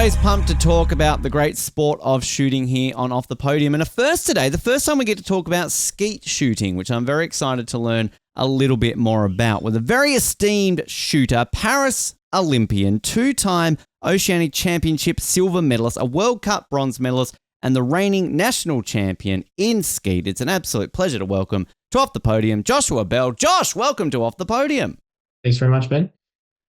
always pumped to talk about the great sport of shooting here on Off the Podium. And the first time we get to talk about skeet shooting, which I'm very excited to learn a little bit more about, with a very esteemed shooter, Paris Olympian, two-time Oceanic Championship silver medalist, a World Cup bronze medalist, and the reigning national champion in skeet. It's an absolute pleasure to welcome to Off the Podium, Joshua Bell. Josh, welcome to Off the Podium. Thanks very much, Ben.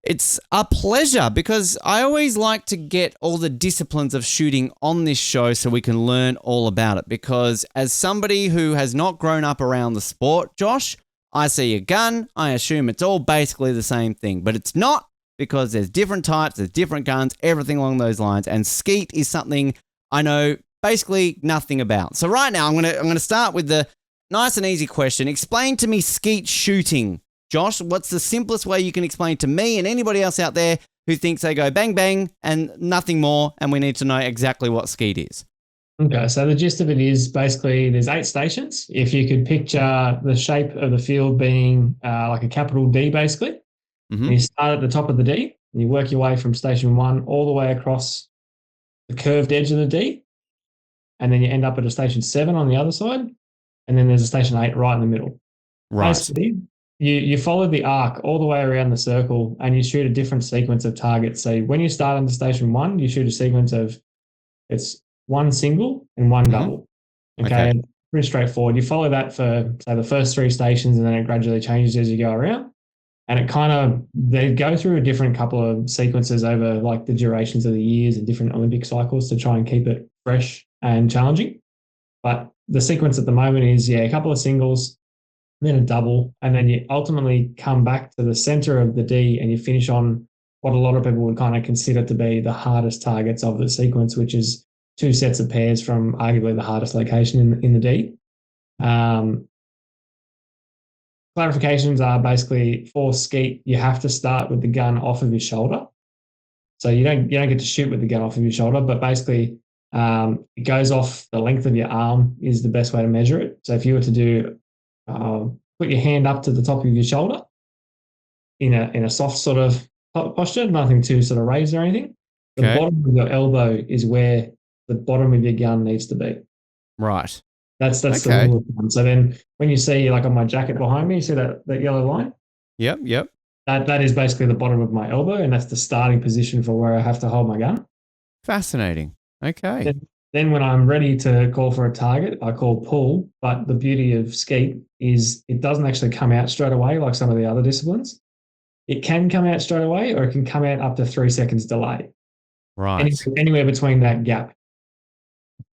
It's a pleasure because I always like to get all the disciplines of shooting on this show so we can learn all about it. Because as somebody who has not grown up around the sport, Josh, I see a gun, I assume it's all basically the same thing, but it's not, because there's different types, there's different guns, everything along those lines. And skeet is something I know basically nothing about. So right now I'm gonna start with the nice and easy question. Explain to me skeet shooting. Josh, what's the simplest way you can explain to me and anybody else out there who thinks they go bang, bang and nothing more, and we need to know exactly what skeet is? Okay, so the gist of it is basically there's 8 stations. If you could picture the shape of the field being like a capital D, basically, and you start at the top of the D, and you work your way from station 1 all the way across the curved edge of the D, and then you end up at a station 7 on the other side, and then there's a station 8 right in the middle. Right. Basically, you follow the arc all the way around the circle and you shoot a different sequence of targets. So when you start on the station 1, you shoot a sequence of it's 1 single and 1 double. Okay. Pretty straightforward. You follow that for, say, the first 3 stations, and then it gradually changes as you go around. And they go through a different couple of sequences over like the durations of the years and different Olympic cycles to try and keep it fresh and challenging. But the sequence at the moment is, a couple of singles, then a double, and then you ultimately come back to the center of the D and you finish on what a lot of people would kind of consider to be the hardest targets of the sequence, which is 2 sets of pairs from arguably the hardest location in the D. Clarifications are basically for skeet, you have to start with the gun off of your shoulder. So you don't get to shoot with the gun off of your shoulder, but basically it goes off the length of your arm is the best way to measure it. So if you were to do put your hand up to the top of your shoulder in a soft sort of posture, nothing too sort of raised or anything. The bottom of your elbow is where the bottom of your gun needs to be. Right. That's the rule of thumb. So then when you see, like on my jacket behind me, you see that yellow line? Yep. That is basically the bottom of my elbow, and that's the starting position for where I have to hold my gun. Fascinating. Okay. Then when I'm ready to call for a target, I call pull. But the beauty of skeet is it doesn't actually come out straight away like some of the other disciplines. It can come out straight away, or it can come out up to 3 seconds delay. Right. Anywhere between that gap.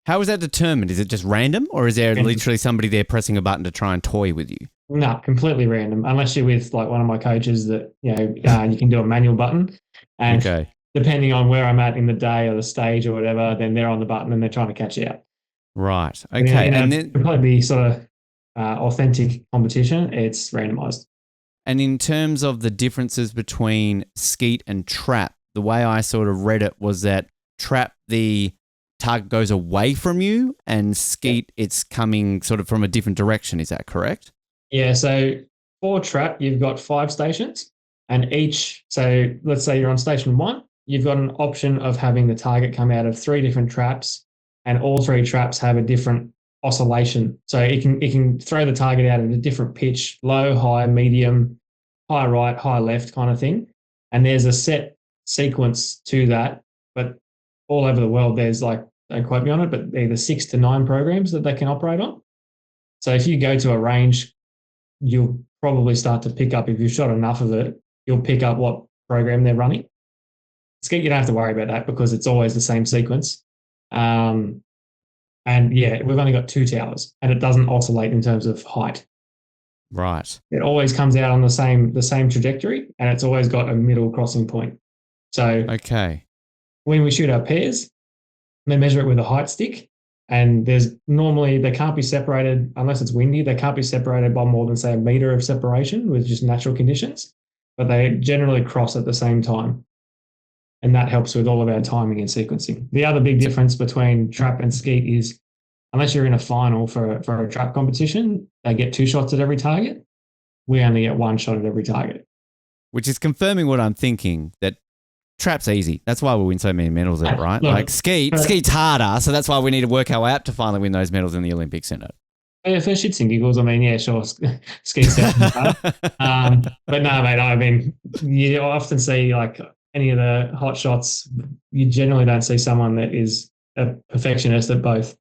How is that determined? Is it just random, or is there literally somebody there pressing a button to try and toy with you? No, completely random. Unless you're with like one of my coaches that, you can do a manual button. And depending on where I'm at in the day or the stage or whatever, then they're on the button and they're trying to catch you out. Right. Okay. And then completely sort of authentic competition, it's randomized. And in terms of the differences between skeet and trap, the way I sort of read it was that trap, the target goes away from you, and skeet, it's coming sort of from a different direction. Is that correct? Yeah. So for trap, you've got 5 stations, and so let's say you're on station 1, you've got an option of having the target come out of 3 different traps, and all 3 traps have a different oscillation. So it can throw the target out at a different pitch, low, high, medium, high right, high left kind of thing. And there's a set sequence to that, but all over the world, there's like, don't quote me on it, but either 6 to 9 programs that they can operate on. So if you go to a range, you'll probably start to pick up, if you've shot enough of it, you'll pick up what program they're running. Skeet, you don't have to worry about that because it's always the same sequence. And we've only got 2 towers, and it doesn't oscillate in terms of height. Right. It always comes out on the same trajectory, and it's always got a middle crossing point. So when we shoot our pairs, they measure it with a height stick, and they can't be separated unless it's windy. They can't be separated by more than, say, a meter of separation with just natural conditions, but they generally cross at the same time. And that helps with all of our timing and sequencing. The other big difference between trap and skeet is, unless you're in a final for a trap competition, they get 2 shots at every target. We only get 1 shot at every target. Which is confirming what I'm thinking, that Trap's easy. That's why we win so many medals at it, right? Look, Like skeet's harder, so that's why we need to work our way up to finally win those medals in the Olympics, isn't it? yeah, for shits and giggles, I mean, yeah, sure, ski's definitely hard. But no, mate, I mean, you often see like any of the hot shots, you generally don't see someone that is a perfectionist at both.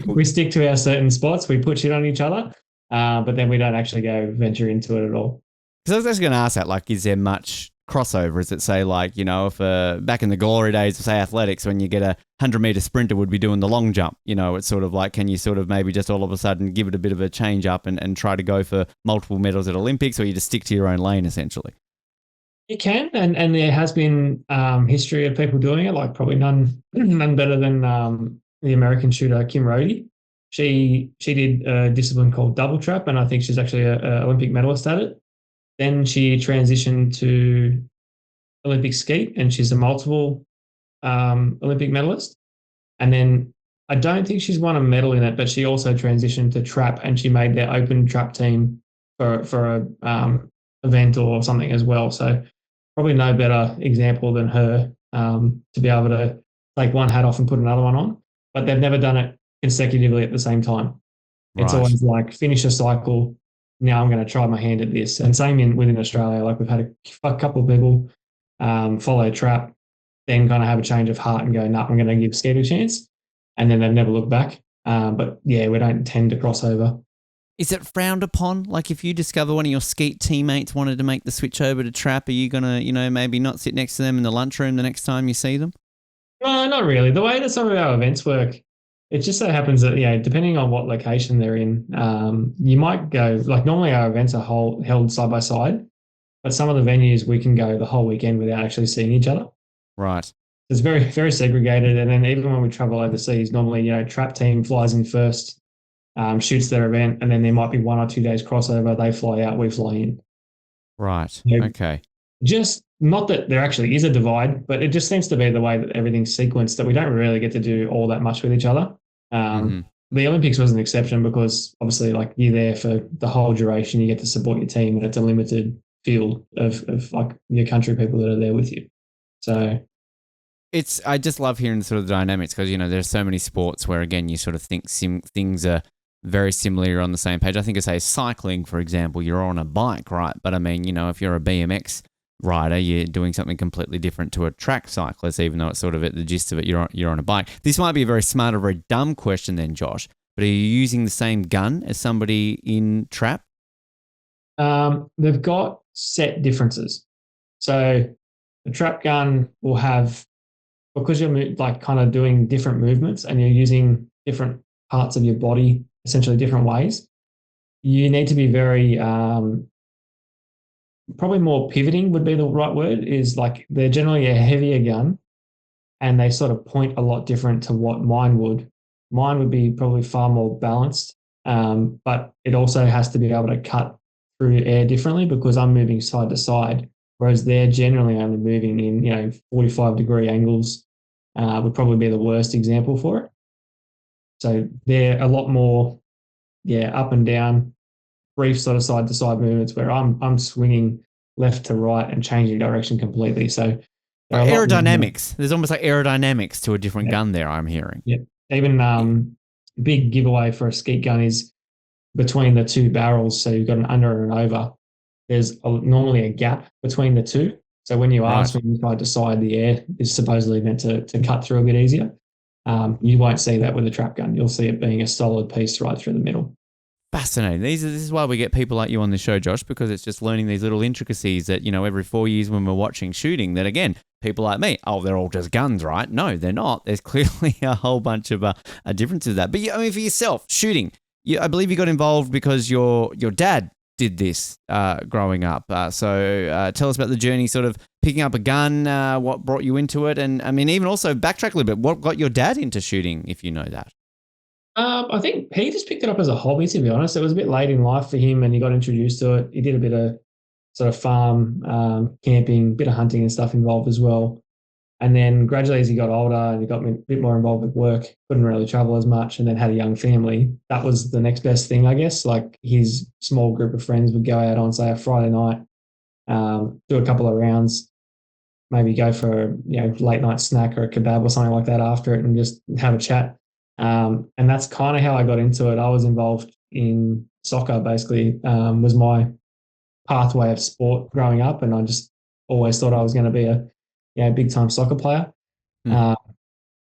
we stick to our certain spots, we put shit on each other, but then we don't actually go venture into it at all. Because I was just going to ask that, like, is there much crossover? Is it, say, like, you know, if back in the glory days of, say, athletics, when you get a 100-meter sprinter would be doing the long jump, you know, it's sort of like, can you sort of maybe just all of a sudden give it a bit of a change up and try to go for multiple medals at Olympics, or you just stick to your own lane, essentially? You can, and there has been history of people doing it, like probably none better than the American shooter Kim Rody. She did a discipline called double trap, and I think she's actually a Olympic medalist at it. Then she transitioned to Olympic skeet, and she's a multiple Olympic medalist. And then I don't think she's won a medal in it, but she also transitioned to trap, and she made their open trap team for a event or something as well. So probably no better example than her to be able to take one hat off and put another one on. But they've never done it consecutively at the same time. It's Right. always like finish a cycle. Now I'm going to try my hand at this. And same within Australia. Like we've had a couple of people follow trap, then kind of have a change of heart and go, no, I'm going to give skeet a chance. And then they've never looked back. But yeah, we don't tend to cross over. Is it frowned upon? Like if you discover one of your skeet teammates wanted to make the switch over to trap, are you going to, you know, maybe not sit next to them in the lunchroom the next time you see them? No, not really. The way that some of our events work, it just so happens that, depending on what location they're in, you might go, like normally our events are held side by side, but some of the venues we can go the whole weekend without actually seeing each other. Right. It's very, very segregated. And then even when we travel overseas, normally, trap team flies in first, shoots their event, and then there might be 1 or 2 days crossover. They fly out, we fly in. Right. So Okay. just not that there actually is a divide, but it just seems to be the way that everything's sequenced that we don't really get to do all that much with each other. The Olympics was an exception because obviously, like you're there for the whole duration, you get to support your team, and it's a limited field of like your country people that are there with you. So I just love hearing sort of the dynamics because, you know, there's so many sports where, again, you sort of think things are very similar, you're on the same page. I think I say cycling, for example, you're on a bike, right? But I mean, you know, if you're a BMX rider, you're doing something completely different to a track cyclist, even though it's sort of at the gist of it, you're on a bike. This might be a very smart or very dumb question then, Josh, but are you using the same gun as somebody in trap? they've got set differences. So the trap gun will have, because you're like kind of doing different movements and you're using different parts of your body, essentially different ways, you need to be very probably more pivoting would be the right word, is like they're generally a heavier gun and they sort of point a lot different to what mine would. Mine would be probably far more balanced, but it also has to be able to cut through air differently because I'm moving side to side, whereas they're generally only moving in 45-degree angles. Would probably be the worst example for it. So they're a lot more, up and down, brief sort of side to side movements where I'm swinging left to right and changing direction completely. So Aerodynamics. There's almost like aerodynamics to a different gun there, I'm hearing. Yeah. Even big giveaway for a skeet gun is between the two barrels. So you've got an under and an over. There's normally a gap between the two. So when you are swinging side to side, the air is supposedly meant to cut through a bit easier. You won't see that with a trap gun. You'll see it being a solid piece right through the middle. Fascinating. This is why we get people like you on the show, Josh, because it's just learning these little intricacies that, every 4 years when we're watching shooting, that again, people like me, they're all just guns, right? No, they're not. There's clearly a whole bunch of differences to that. But for yourself, shooting, I believe you got involved because your dad did this growing up. So tell us about the journey, sort of picking up a gun, what brought you into it, and I mean, even also backtrack a little bit. What got your dad into shooting, if you know that? I think he just picked it up as a hobby, to be honest. It was a bit late in life for him and he got introduced to it. He did a bit of sort of farm, camping, bit of hunting and stuff involved as well. And then gradually as he got older and he got a bit more involved with work, couldn't really travel as much and then had a young family. That was the next best thing, I guess. Like his small group of friends would go out on, say, a Friday night, do a couple of rounds, maybe go for late night snack or a kebab or something like that after it and just have a chat. And that's kind of how I got into it. I was involved in soccer, basically, was my pathway of sport growing up, and I just always thought I was going to be a big time soccer player. Mm.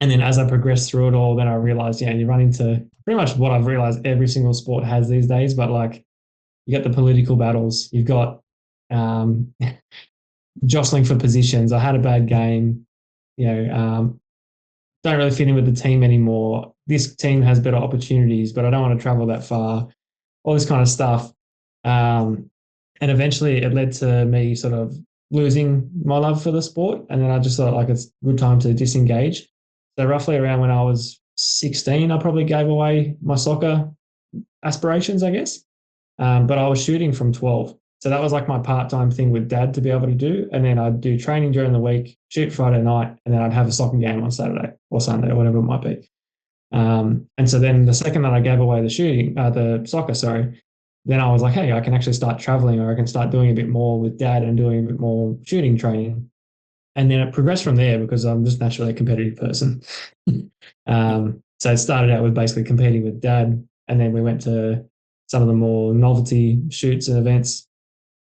And then as I progressed through it all, then I realized, you run into pretty much what I've realized every single sport has these days. But like, you got the political battles, you've got jostling for positions. I had a bad game, don't really fit in with the team anymore. This team has better opportunities, but I don't want to travel that far. All this kind of stuff. And eventually it led to me sort of losing my love for the sport. And then I just thought like it's a good time to disengage. So roughly around when I was 16, I probably gave away my soccer aspirations, I guess. But I was shooting from 12. So that was like my part-time thing with dad to be able to do. And then I'd do training during the week, shoot Friday night, and then I'd have a soccer game on Saturday or Sunday or whatever it might be. And so then the second that I gave away the soccer, sorry, then I was like, hey, I can actually start traveling, or I can start doing a bit more with dad and doing a bit more shooting training. And then it progressed from there because I'm just naturally a competitive person. So it started out with basically competing with dad, and then we went to some of the more novelty shoots and events.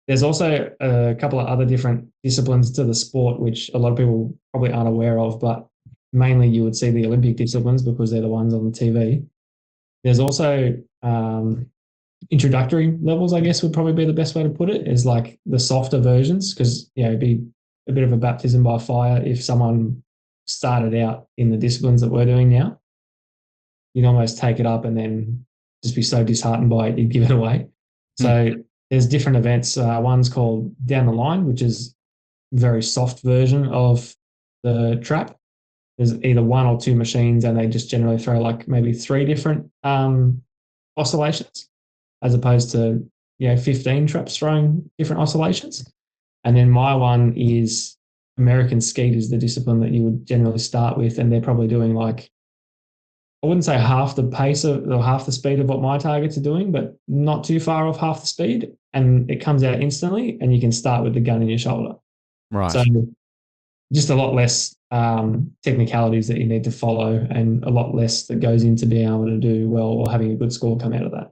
There's also a couple of other different disciplines to the sport, which a lot of people probably aren't aware of, but mainly you would see the Olympic disciplines because they're the ones on the TV. There's also introductory levels, I guess would probably be the best way to put it, is like the softer versions, because it'd be a bit of a baptism by fire if someone started out in the disciplines that we're doing now. You'd almost take it up and then just be so disheartened by it, you'd give it away. So there's different events. One's called Down the Line, which is a very soft version of the trap. There's either one or two machines, and they just generally throw like maybe 3 different oscillations, as opposed to 15 traps throwing different oscillations. And then my one is American skeet is the discipline that you would generally start with, and they're probably doing like, I wouldn't say half the pace or half the speed of what my targets are doing, but not too far off half the speed. And it comes out instantly, and you can start with the gun in your shoulder. Right. So just a lot less technicalities that you need to follow, and a lot less that goes into being able to do well or having a good score come out of that.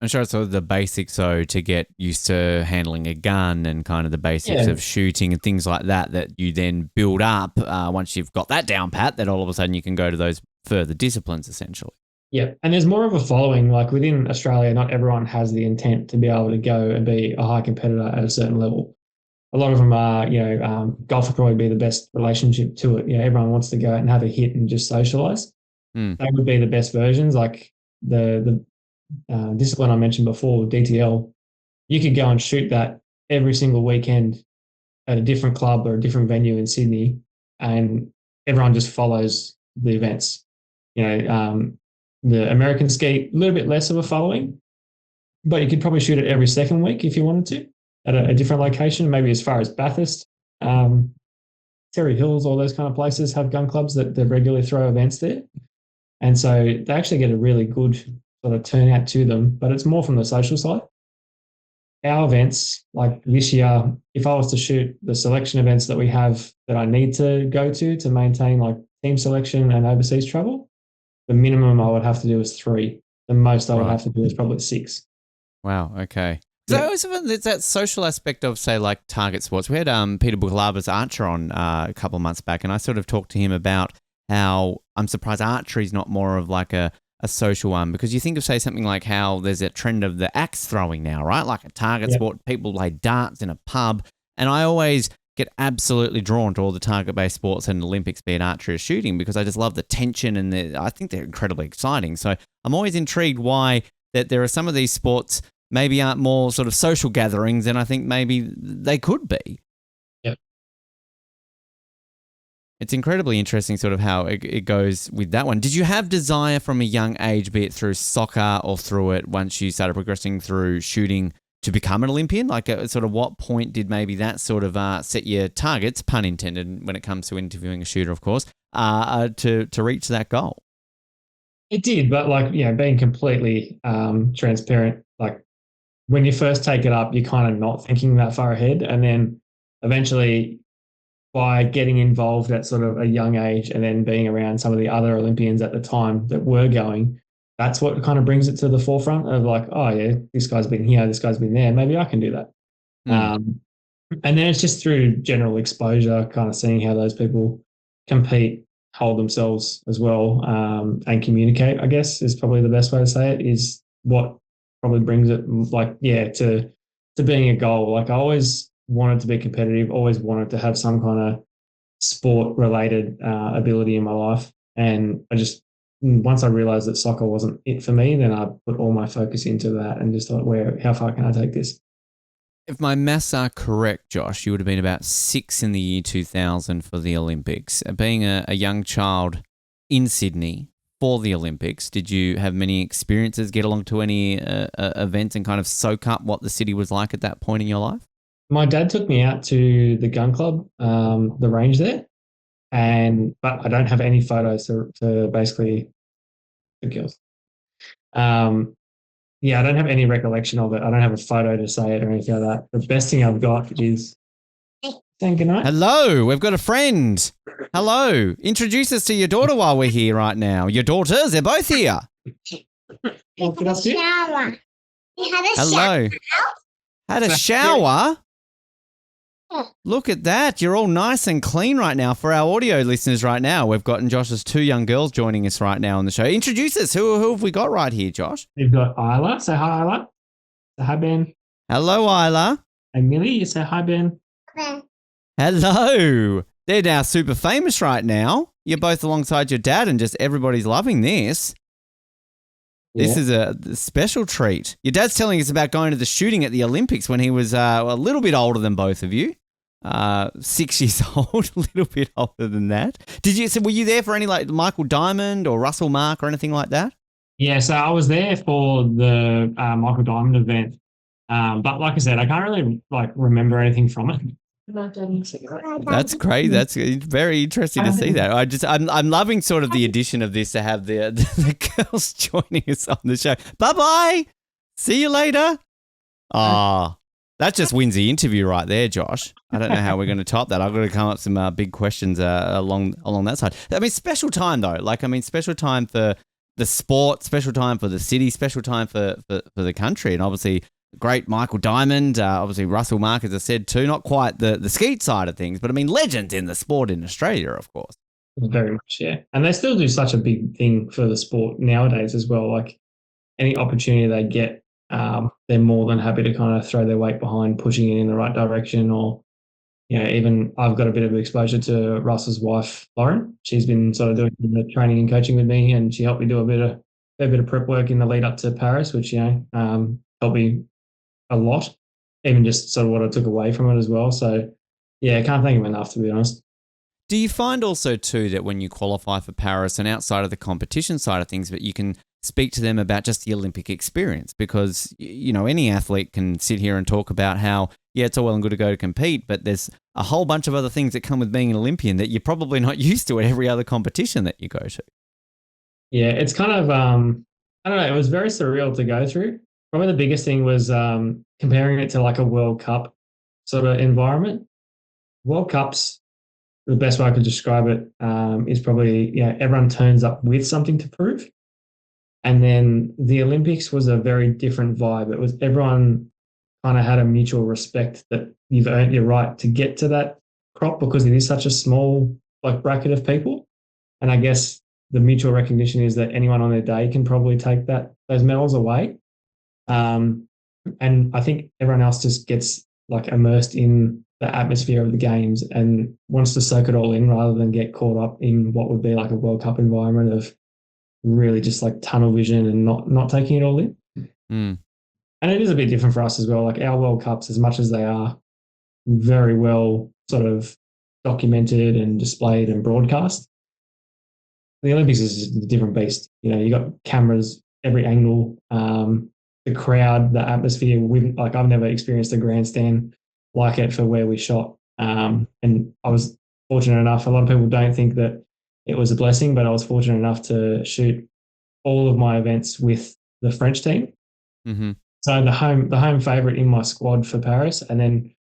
I'm sure it's sort of the basics, so to get used to handling a gun and kind of the basics of shooting and things like that, that you then build up once you've got that down pat, that all of a sudden you can go to those further disciplines essentially. Yeah, and there's more of a following. Like within Australia, not everyone has the intent to be able to go and be a high competitor at a certain level. A lot of them are, golf would probably be the best relationship to it. Everyone wants to go out and have a hit and just socialize. They would be the best versions. Like the discipline I mentioned before, DTL, you could go and shoot that every single weekend at a different club or a different venue in Sydney, and everyone just follows the events. The American skeet, a little bit less of a following, but you could probably shoot it every second week if you wanted to at a different location, maybe as far as Bathurst, Terry Hills, all those kind of places have gun clubs that regularly throw events there. And so they actually get a really good sort of turnout to them, but it's more from the social side. Our events, like this year, if I was to shoot the selection events that we have that I need to go to maintain like team selection and overseas travel, the minimum I would have to do is 3. The most I would have to do is probably 6. Wow, okay. So I always find there's that social aspect of, say, like target sports. We had Peter Bukalava's archer on a couple of months back, and I sort of talked to him about how I'm surprised archery is not more of like a social one, because you think of, say, something like how there's a trend of the axe throwing now, right? Like a target sport, people play darts in a pub, and I always get absolutely drawn to all the target-based sports and Olympics, be it archery or shooting, because I just love the tension, and I think they're incredibly exciting. So I'm always intrigued why that there are some of these sports maybe aren't more sort of social gatherings, and I think maybe they could be. Yep. It's incredibly interesting sort of how it goes with that one. Did you have desire from a young age, be it through soccer or through it once you started progressing through shooting, to become an Olympian? Like sort of what point did maybe that sort of set your targets, pun intended, when it comes to interviewing a shooter, of course, to reach that goal? It did, but like, being completely transparent, like when you first take it up, you're kind of not thinking that far ahead. And then eventually by getting involved at sort of a young age and then being around some of the other Olympians at the time that were going, that's what kind of brings it to the forefront of like, oh yeah, this guy's been here, this guy's been there, maybe I can do that. And then it's just through general exposure, kind of seeing how those people compete, hold themselves as well, and communicate, I guess is probably the best way to say it, is what probably brings it like, yeah, to being a goal. Like I always wanted to be competitive, always wanted to have some kind of sport related ability in my life. And I just, once I realized that soccer wasn't it for me, then I put all my focus into that and just thought, how far can I take this? If my maths are correct, Josh, you would have been about 6 in the year 2000 for the Olympics. Being a young child in Sydney for the Olympics, did you have many experiences, get along to any events and kind of soak up what the city was like at that point in your life? My dad took me out to the gun club, the range there, but I don't have any photos to basically the girls. Yeah, I don't have any recollection of it. I don't have a photo to say it or anything like that. The best thing I've got is saying goodnight. Hello, we've got a friend. Hello. Introduce us to your daughter while we're here right now. Your daughters, they're both here. Well, good afternoon. Shower. We had a Hello. shower. Had a shower? Yeah. Look at that. You're all nice and clean right now. For our audio listeners right now, we've gotten Josh's 2 young girls joining us right now on the show. Introduce us. Who have we got right here, Josh? You've got Isla. Say hi, Isla. Say hi, Ben. Hello, Isla. And Millie, you say hi, Ben. Okay. Hello. They're now super famous right now. You're both alongside your dad and just everybody's loving this. This is a special treat. Your dad's telling us about going to the shooting at the Olympics when he was a little bit older than both of you. 6 years old, a little bit older than that. Were you there for any like Michael Diamond or Russell Mark or anything like that? Yeah, so I was there for the Michael Diamond event. But like I said, I can't really like remember anything from it. That's great. That's very interesting to see that. I'm loving sort of the addition of this to have the girls joining us on the show. Bye-bye. See you later. That just wins the interview right there, Josh. I don't know how we're going to top that. I've got to come up with some big questions along that side. I mean, special time though. Special time for the sport, special time for the city, special time for the country, and obviously great Michael Diamond, obviously Russell Mark, as I said too. Not quite the skeet side of things, but I mean legends in the sport in Australia, of course. Very much, yeah. And they still do such a big thing for the sport nowadays as well. Like any opportunity they get, they're more than happy to kind of throw their weight behind pushing it in the right direction. Or, even I've got a bit of exposure to Russ's wife, Lauren. She's been sort of doing the training and coaching with me, and she helped me do a bit of prep work in the lead up to Paris, which helped me a lot, even just sort of what I took away from it as well. So, yeah, I can't thank him enough, to be honest. Do you find also too that when you qualify for Paris and outside of the competition side of things, that you can speak to them about just the Olympic experience? Because, any athlete can sit here and talk about how, yeah, it's all well and good to go to compete, but there's a whole bunch of other things that come with being an Olympian that you're probably not used to at every other competition that you go to. Yeah, it's kind of, I don't know, it was very surreal to go through. Probably the biggest thing was comparing it to like a World Cup sort of environment. World Cups, the best way I could describe it is probably, everyone turns up with something to prove. And then the Olympics was a very different vibe. It was everyone kind of had a mutual respect that you've earned your right to get to that crop because it is such a small like bracket of people. And I guess the mutual recognition is that anyone on their day can probably take those medals away. And I think everyone else just gets like immersed in the atmosphere of the games and wants to soak it all in rather than get caught up in what would be like a World Cup environment of really just like tunnel vision and not taking it all in. Mm. And it is a bit different for us as well. Like our World Cups, as much as they are very well sort of documented and displayed and broadcast, the Olympics is just a different beast. You got cameras every angle, the crowd, the atmosphere. I've never experienced a grandstand like it for where we shot. And I was fortunate enough. A lot of people don't think that it was a blessing, but I was fortunate enough to shoot all of my events with the French team. Mm-hmm. So the home favourite in my squad for Paris, and then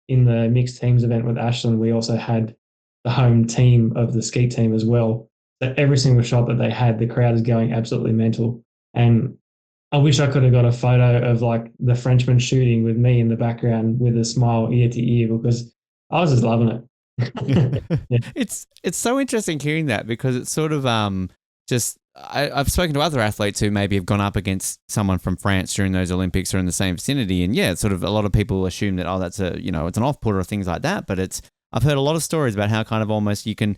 in the mixed teams event with Ashland, we also had the home team of the skeet team as well. So every single shot that they had, the crowd is going absolutely mental. And I wish I could have got a photo of like the Frenchman shooting with me in the background with a smile ear to ear, because I was just loving it. Yeah. It's so interesting hearing that, because it's sort of just I've spoken to other athletes who maybe have gone up against someone from France during those Olympics or in the same vicinity, and yeah, it's sort of a lot of people assume that, oh, that's it's an off-putter or things like that, but I've heard a lot of stories about how kind of almost you can,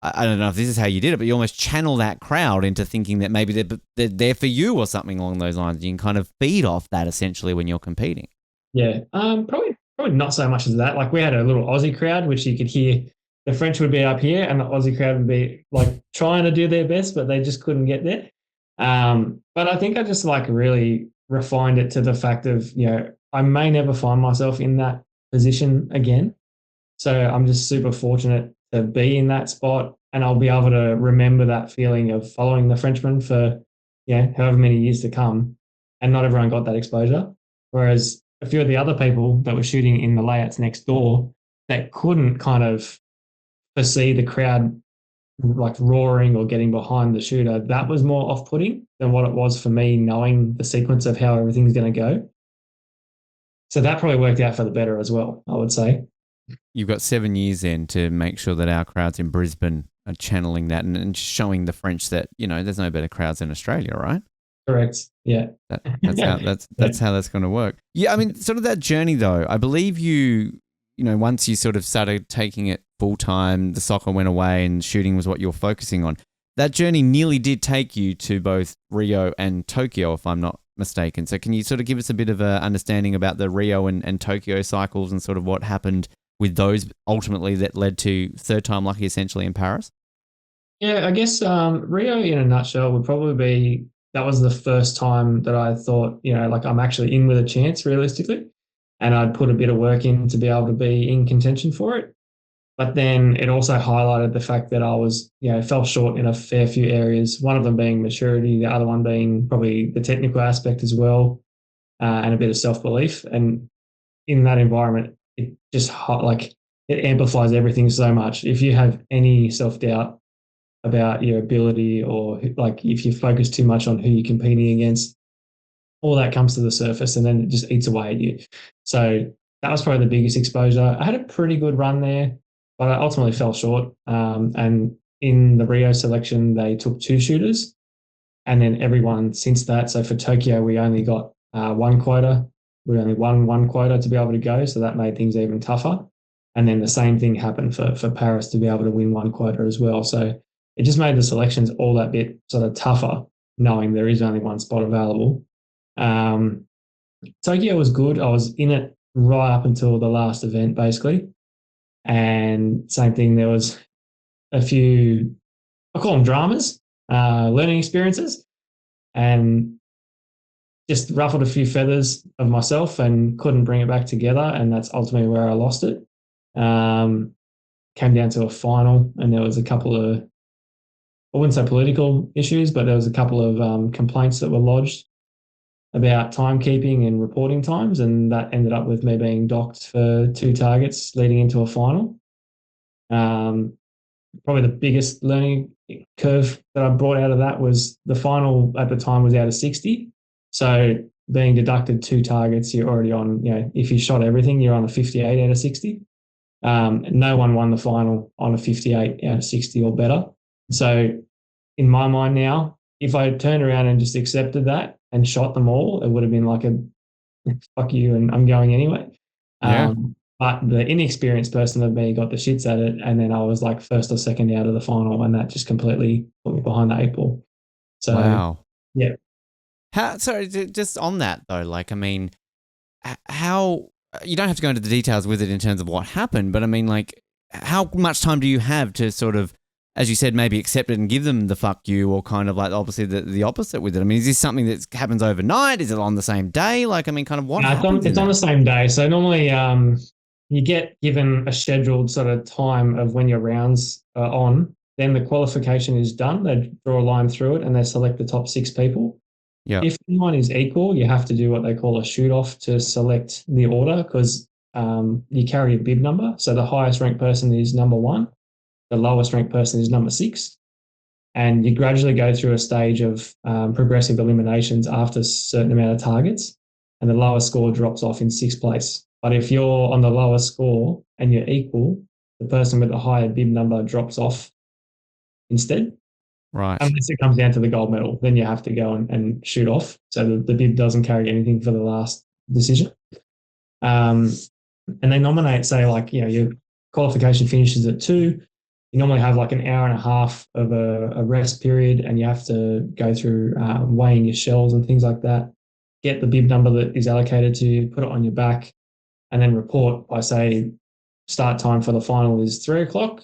I don't know if this is how you did it, but you almost channel that crowd into thinking that maybe they're there for you or something along those lines. You can kind of feed off that essentially when you're competing. Yeah, probably not so much as that. Like we had a little Aussie crowd, which you could hear. The French would be up here, and the Aussie crowd would be like trying to do their best, but they just couldn't get there. But I think I just like really refined it to the fact of, I may never find myself in that position again. So I'm just super fortunate to be in that spot, and I'll be able to remember that feeling of following the Frenchman for, however many years to come. And not everyone got that exposure. Whereas a few of the other people that were shooting in the layouts next door that couldn't kind of foresee the crowd like roaring or getting behind the shooter, that was more off-putting than what it was for me, knowing the sequence of how everything's going to go. So that probably worked out for the better as well, I would say. You've got 7 years then to make sure that our crowds in Brisbane are channeling that and showing the French that, there's no better crowds in Australia, right? Correct. Yeah. That's how that's going to work. Yeah, I mean, sort of that journey though. I believe once you sort of started taking it full time, the soccer went away and shooting was what you're focusing on. That journey nearly did take you to both Rio and Tokyo, if I'm not mistaken. So can you sort of give us a bit of a understanding about the Rio and Tokyo cycles and sort of what happened with those ultimately that led to third time lucky essentially in Paris? Yeah, I guess Rio in a nutshell would probably be, that was the first time that I thought, like I'm actually in with a chance realistically. And I'd put a bit of work in to be able to be in contention for it. But then it also highlighted the fact that I was, fell short in a fair few areas, one of them being maturity, the other one being probably the technical aspect as well, and a bit of self-belief. And in that environment, it just it amplifies everything so much. If you have any self-doubt about your ability, or like if you focus too much on who you're competing against, all that comes to the surface and then it just eats away at you. So that was probably the biggest exposure. I had a pretty good run there, but I ultimately fell short. And in the Rio selection, they took 2 shooters, and then everyone since that. So for Tokyo, we only got 1 quota. We only won 1 quota to be able to go. So that made things even tougher. And then the same thing happened for Paris to be able to win 1 quota as well. So it just made the selections all that bit sort of tougher, knowing there is only 1 spot available. Tokyo was good. I was in it right up until the last event, basically. And same thing, there was a few, I call them dramas, learning experiences, and just ruffled a few feathers of myself and couldn't bring it back together. And that's ultimately where I lost it. Came down to a final, and there was a couple of, I wouldn't say political issues, but there was a couple of complaints that were lodged about timekeeping and reporting times, and that ended up with me being docked for 2 targets leading into a final. Probably the biggest learning curve that I brought out of that was the final at the time was out of 60. So being deducted 2 targets, you're already on, if you shot everything, you're on a 58 out of 60. No one won the final on a 58 out of 60 or better. So in my mind now, if I had turned around and just accepted that and shot them all, it would have been like a fuck you and I'm going anyway. Yeah. But the inexperienced person of me got the shits at it, and then I was like first or second out of the final, and that just completely put me behind the 8 ball. So, wow. Yeah. Just on that though, like, I mean, how, you don't have to go into the details with it in terms of what happened, but I mean, like, how much time do you have to sort of, as you said, maybe accept it and give them the fuck you, or kind of like obviously the opposite with it? I mean, is this something that happens overnight? Is it on the same day? Like, I mean, kind of what happens? It's on the same day. So normally you get given a scheduled sort of time of when your rounds are on. Then the qualification is done. They draw a line through it and they select the top 6 people. Yeah. If anyone is equal, you have to do what they call a shoot off to select the order, because you carry a bib number. So the highest ranked person is number 1. the lowest ranked person is number 6. And you gradually go through a stage of progressive eliminations after a certain amount of targets, and the lowest score drops off in 6th place. But if you're on the lowest score and you're equal, the person with the higher bib number drops off instead. Right. Unless it comes down to the gold medal, then you have to go and shoot off. So the bib doesn't carry anything for the last decision. And they nominate, say, like, your qualification finishes at 2. You normally have like an hour and a half of a rest period, and you have to go through weighing your shells and things like that, get the bib number that is allocated to you, put it on your back, and then report by, say, start time for the final is 3 o'clock.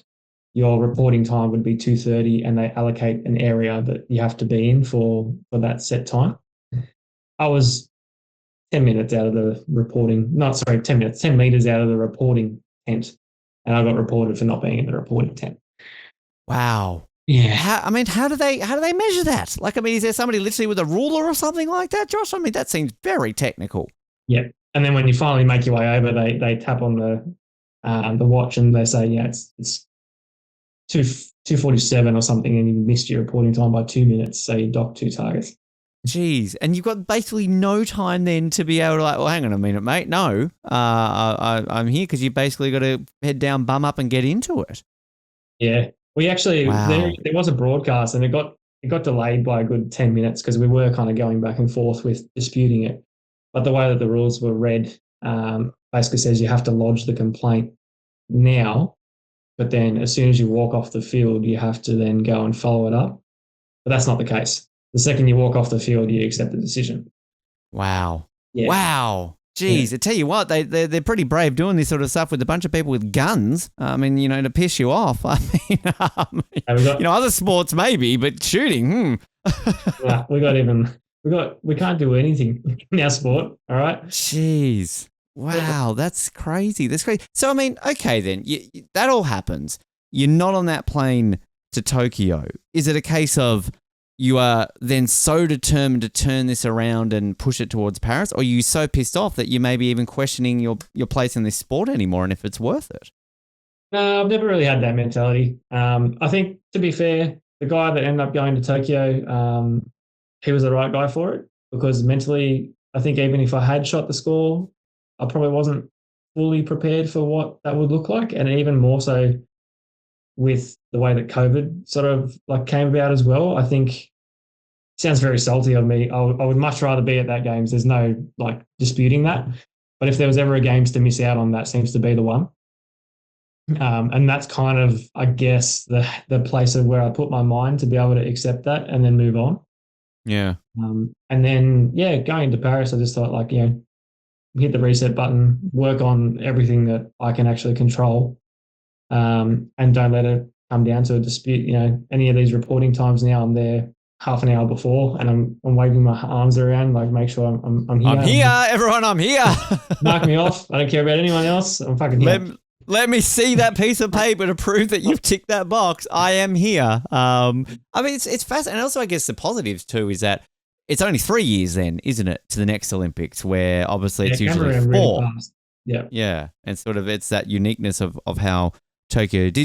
Your reporting time would be 2:30, and they allocate an area that you have to be in for that set time. I was 10 minutes out of the reporting, 10 minutes, 10 meters out of the reporting tent, and I got reported for not being in the reporting tent. Wow. Yeah. How do they measure that? Like, I mean, is there somebody literally with a ruler or something like that, Josh? I mean, that seems very technical. Yeah. And then when you finally make your way over, they tap on the watch and they say, yeah, it's 2:47 or something, and you missed your reporting time by 2 minutes, so you docked 2 targets. Jeez, and you've got basically no time then to be able to, like, well, hang on a minute, mate. No, I'm here because you basically got to head down, bum up, and get into it. Yeah, we actually Wow. there was a broadcast, and it got delayed by a good 10 minutes because we were kind of going back and forth with disputing it. But the way that the rules were read basically says you have to lodge the complaint now, but then as soon as you walk off the field, you have to then go and follow it up. But that's not the case. The second you walk off the field, you accept the decision. Wow. Yeah. Wow. Jeez, I tell you what, they're pretty brave doing this sort of stuff with a bunch of people with guns. I mean, to piss you off. I mean, other sports maybe, but shooting, we can't do anything in our sport. All right. Jeez. Wow, that's crazy. That's crazy. So, I mean, okay, then that all happens. You're not on that plane to Tokyo. Is it a case of you are then so determined to turn this around and push it towards Paris, or are you so pissed off that you may be even questioning your place in this sport anymore and if it's worth it? No, I've never really had that mentality. I think, to be fair, the guy that ended up going to Tokyo, he was the right guy for it, because mentally, I think even if I had shot the score, I probably wasn't fully prepared for what that would look like, and even more so with the way that COVID sort of like came about as well. I think, sounds very salty of me, I would much rather be at that games. There's no like disputing that. But if there was ever a games to miss out on, that seems to be the one. And that's kind of, I guess, the place of where I put my mind to be able to accept that and then move on. Yeah. And then, going to Paris, I just thought, like, hit the reset button, work on everything that I can actually control, and don't let it come down to a dispute. Any of these reporting times now, I'm there half an hour before, and I'm waving my arms around, like, make sure I'm here. I'm here, everyone. I'm here. Mark me off. I don't care about anyone else. I'm fucking here. Let me see that piece of paper to prove that you've ticked that box. I am here. I mean, it's fascinating. And also, I guess the positives too is that it's only 3 years then, isn't it, to the next Olympics, where obviously it's usually 4. Really fast. Yeah. Yeah. And sort of it's that uniqueness of how Tokyo. Do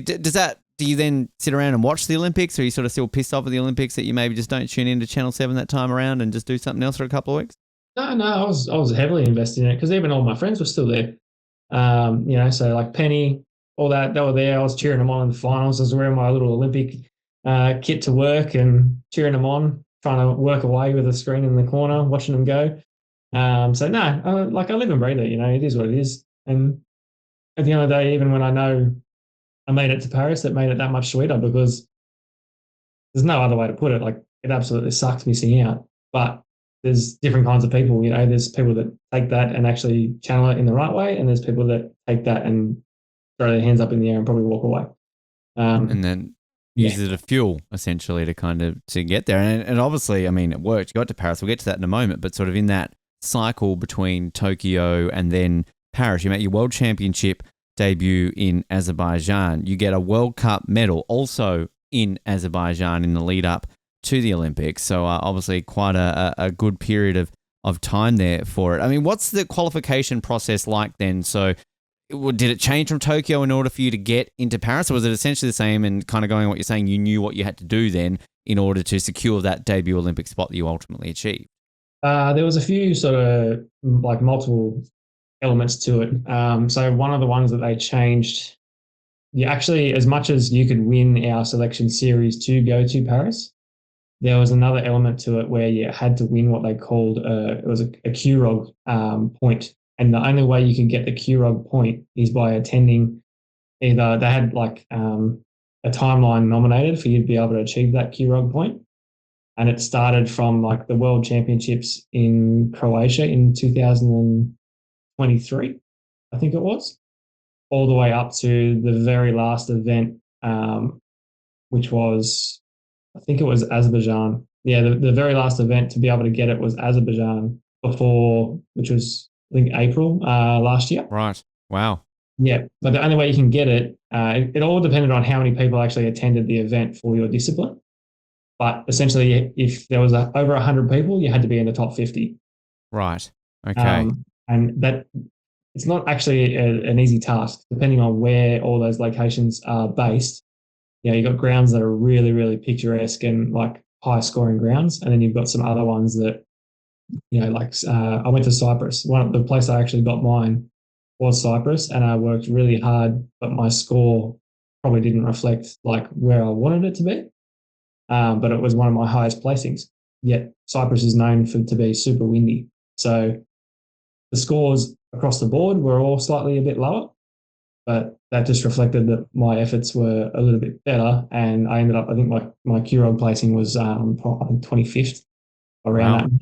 you then sit around and watch the Olympics, or are you sort of still pissed off at the Olympics that you maybe just don't tune into Channel 7 that time around and just do something else for a couple of weeks? No, I was heavily invested in it, because even all my friends were still there. So like Penny, all that, they were there. I was cheering them on in the finals. I was wearing my little Olympic kit to work and cheering them on, trying to work away with a screen in the corner, watching them go. I live and breathe it. It is what it is. And at the end of the day, even when I know I made it to Paris, it made it that much sweeter, because there's no other way to put it. Like, it absolutely sucks missing out. But there's different kinds of people. There's people that take that and actually channel it in the right way, and there's people that take that and throw their hands up in the air and probably walk away. And then use it as fuel, essentially, to get there. And obviously, I mean, it worked. You got to Paris. We'll get to that in a moment. But sort of in that cycle between Tokyo and then Paris, you make your World Championship debut in Azerbaijan. You get a World Cup medal also in Azerbaijan in the lead up to the Olympics. So obviously quite a good period of time there for it. I mean, what's the qualification process like then? So did it change from Tokyo in order for you to get into Paris, or was it essentially the same and kind of going on what you're saying, you knew what you had to do then in order to secure that debut Olympic spot that you ultimately achieved? There was a few sort of like multiple elements to it. So one of the ones that they changed, you actually, as much as you could win our selection series to go to Paris, there was another element to it where you had to win what they called it was a QROG point. And the only way you could get the QROG point is by attending either they had like a timeline nominated for you to be able to achieve that QROG point. And it started from like the World Championships in Croatia in 2023, I think it was, all the way up to the very last event, which was, I think it was Azerbaijan. Yeah, the very last event to be able to get it was Azerbaijan before, which was, I think, April last year. Right. Wow. Yeah, but the only way you can get it, it all depended on how many people actually attended the event for your discipline. But essentially, if there was over 100 people, you had to be in the top 50. Right. Okay. And that it's not actually an easy task, depending on where all those locations are based. You know, you've got grounds that are really, really picturesque and like high scoring grounds. And then you've got some other ones that, you know, like I went to Cyprus. The place I actually got mine was Cyprus, and I worked really hard, but my score probably didn't reflect like where I wanted it to be. But it was one of my highest placings. Yet Cyprus is known to be super windy. So the scores across the board were all slightly a bit lower, but that just reflected that my efforts were a little bit better. And I ended up, I think my QROG placing was 25th, around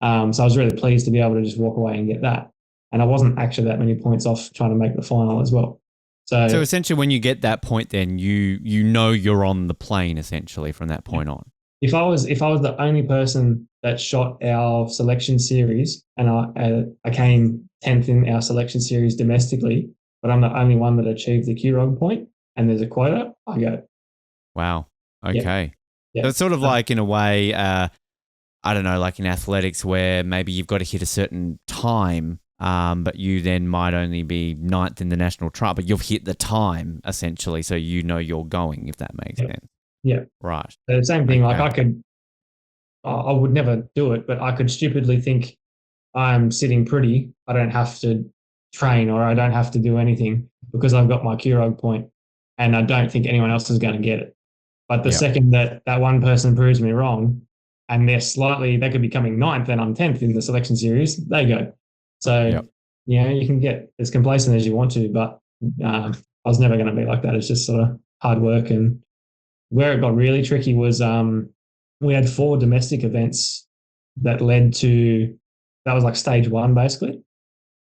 that. So I was really pleased to be able to just walk away and get that. And I wasn't actually that many points off trying to make the final as well. So essentially, when you get that point, then you know you're on the plane essentially from that point on. If I was the only person that shot our selection series, and I came 10th in our selection series domestically, but I'm the only one that achieved the QROG point, and there's a quota, I go. Wow. Okay. Yeah. So it's sort of like in a way, I don't know, like in athletics where maybe you've got to hit a certain time. But you then might only be 9th in the national trial, but you've hit the time essentially, so you know you're going, if that makes sense. Yeah. Right. So the same thing, like I would never do it, but I could stupidly think I'm sitting pretty. I don't have to train or I don't have to do anything because I've got my QROG point, and I don't think anyone else is going to get it. But the second that one person proves me wrong, and they could be coming 9th and I'm 10th in the selection series, they go. So, you know, you can get as complacent as you want to, but I was never going to be like that. It's just sort of hard work. And where it got really tricky was we had 4 domestic events that led to, that was like stage 1 basically.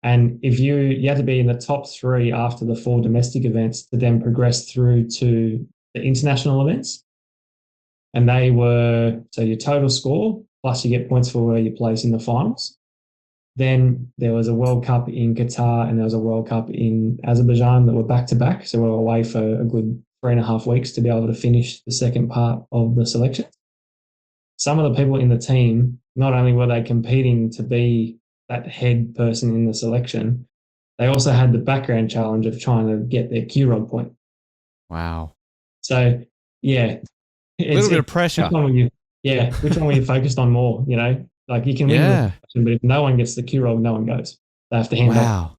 And if you had to be in the top 3 after the 4 domestic events to then progress through to the international events. And they were, so your total score, plus you get points for where you place in the finals. Then there was a World Cup in Qatar and there was a World Cup in Azerbaijan that were back-to-back. So we were away for a good 3.5 weeks to be able to finish the second part of the selection. Some of the people in the team, not only were they competing to be that head person in the selection, they also had the background challenge of trying to get their QROG point. Wow. So, yeah. A little bit of pressure. Which one were you focused on more, you know? Like you can win the selection, but if no one gets the QROG, no one goes. They have to hand off. Wow.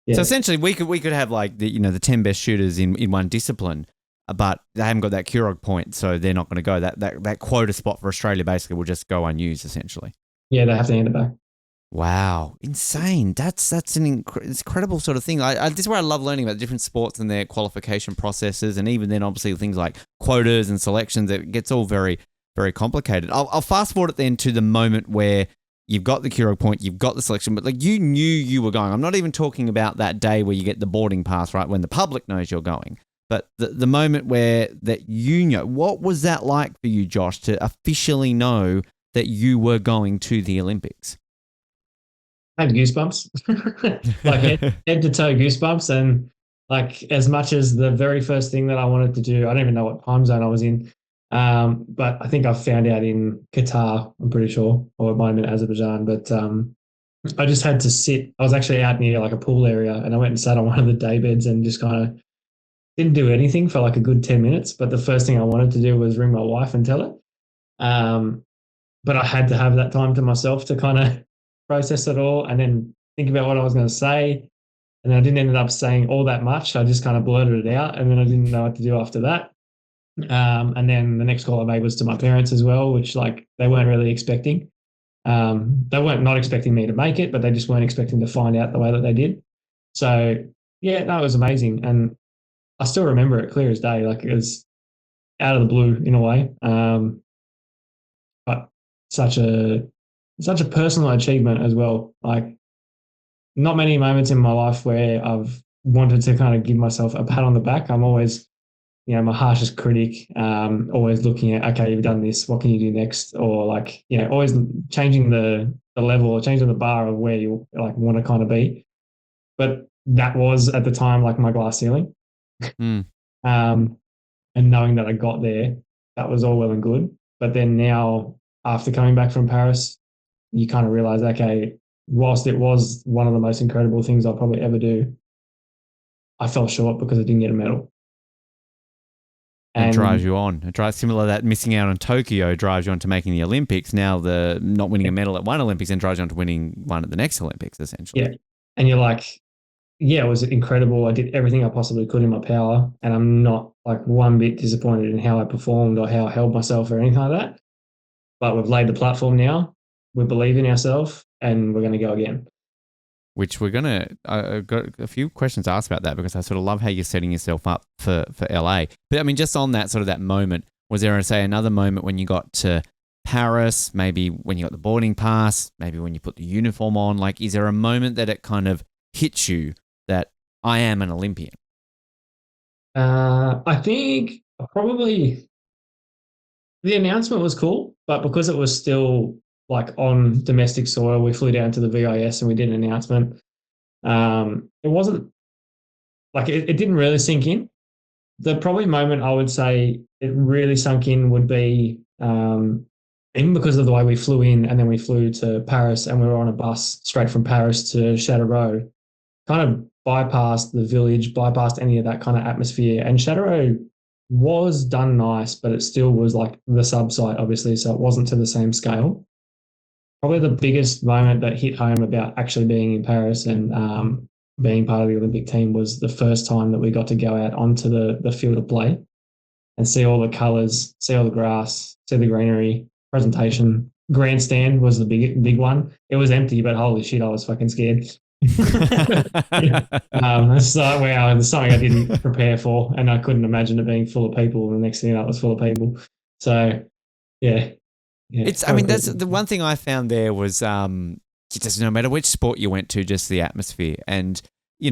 Yeah. So essentially we could have like the 10 best shooters in one discipline, but they haven't got that QROG point, so they're not going to go. That quota spot for Australia basically will just go unused essentially. Yeah, they have to hand it back. Wow, insane! That's an incredible sort of thing. This is where I love learning about different sports and their qualification processes, and even then, obviously, things like quotas and selections. It gets all very, very complicated. I'll fast forward it then to the moment where you've got the QROG point, you've got the selection, but like you knew you were going. I'm not even talking about that day where you get the boarding pass, right? When the public knows you're going, but the moment where that you know, what was that like for you, Josh, to officially know that you were going to the Olympics? I had goosebumps, like head to toe goosebumps. And like, as much as the very first thing that I wanted to do, I don't even know what time zone I was in. But I think I found out in Qatar, I'm pretty sure, or it might have been Azerbaijan. But I just had to sit. I was actually out near like a pool area, and I went and sat on one of the day beds and just kind of didn't do anything for like a good 10 minutes. But the first thing I wanted to do was ring my wife and tell her. Um, but I had to have that time to myself to kind of process it all and then think about what I was going to say. And then I didn't end up saying all that much. I just kind of blurted it out, and then I didn't know what to do after that. And then the next call I made was to my parents as well, which like they weren't really expecting. They weren't not expecting me to make it, but they just weren't expecting to find out the way that they did. So yeah, no, it was amazing, and I still remember it clear as day. Like it was out of the blue in a way, but such a such a personal achievement as well. Like not many moments in my life where I've wanted to kind of give myself a pat on the back. I'm always, my harshest critic, always looking at, okay, you've done this, what can you do next? Or like, always changing the level or changing the bar of where you like want to kind of be. But that was at the time like my glass ceiling. Mm. And knowing that I got there, that was all well and good. But then now, after coming back from Paris, you kind of realize, okay, whilst it was one of the most incredible things I'll probably ever do, I fell short because I didn't get a medal. And drives you on. It drives similar to that missing out on Tokyo drives you on to making the Olympics. Now the not winning a medal at one Olympics and drives you on to winning one at the next Olympics, essentially. Yeah. And you're like, yeah, it was incredible. I did everything I possibly could in my power, and I'm not like one bit disappointed in how I performed or how I held myself or anything like that. But we've laid the platform now. We believe in ourselves, and we're going to go again. Which we're going to, I've got a few questions to ask about that because I sort of love how you're setting yourself up for LA. But I mean, just on that sort of that moment, was there, say, another moment when you got to Paris, maybe when you got the boarding pass, maybe when you put the uniform on? Like, is there a moment that it kind of hits you that I am an Olympian? I think probably the announcement was cool, but because it was still like on domestic soil, we flew down to the VIS and we did an announcement. It wasn't like it didn't really sink in. The probably moment I would say it really sunk in would be even because of the way we flew in and then we flew to Paris and we were on a bus straight from Paris to Châteauroux, kind of bypassed the village, bypassed any of that kind of atmosphere. And Châteauroux was done nice, but it still was like the sub-site, obviously, so it wasn't to the same scale. Probably the biggest moment that hit home about actually being in Paris and being part of the Olympic team was the first time that we got to go out onto the field of play and see all the colours, see all the grass, see the greenery, presentation. Grandstand was the big one. It was empty, but holy shit, I was fucking scared. It's like, wow, there's something I didn't prepare for, and I couldn't imagine it being full of people. And the next thing that was full of people. So, yeah. It's. I mean, that's the one thing I found there was just no matter which sport you went to, just the atmosphere. And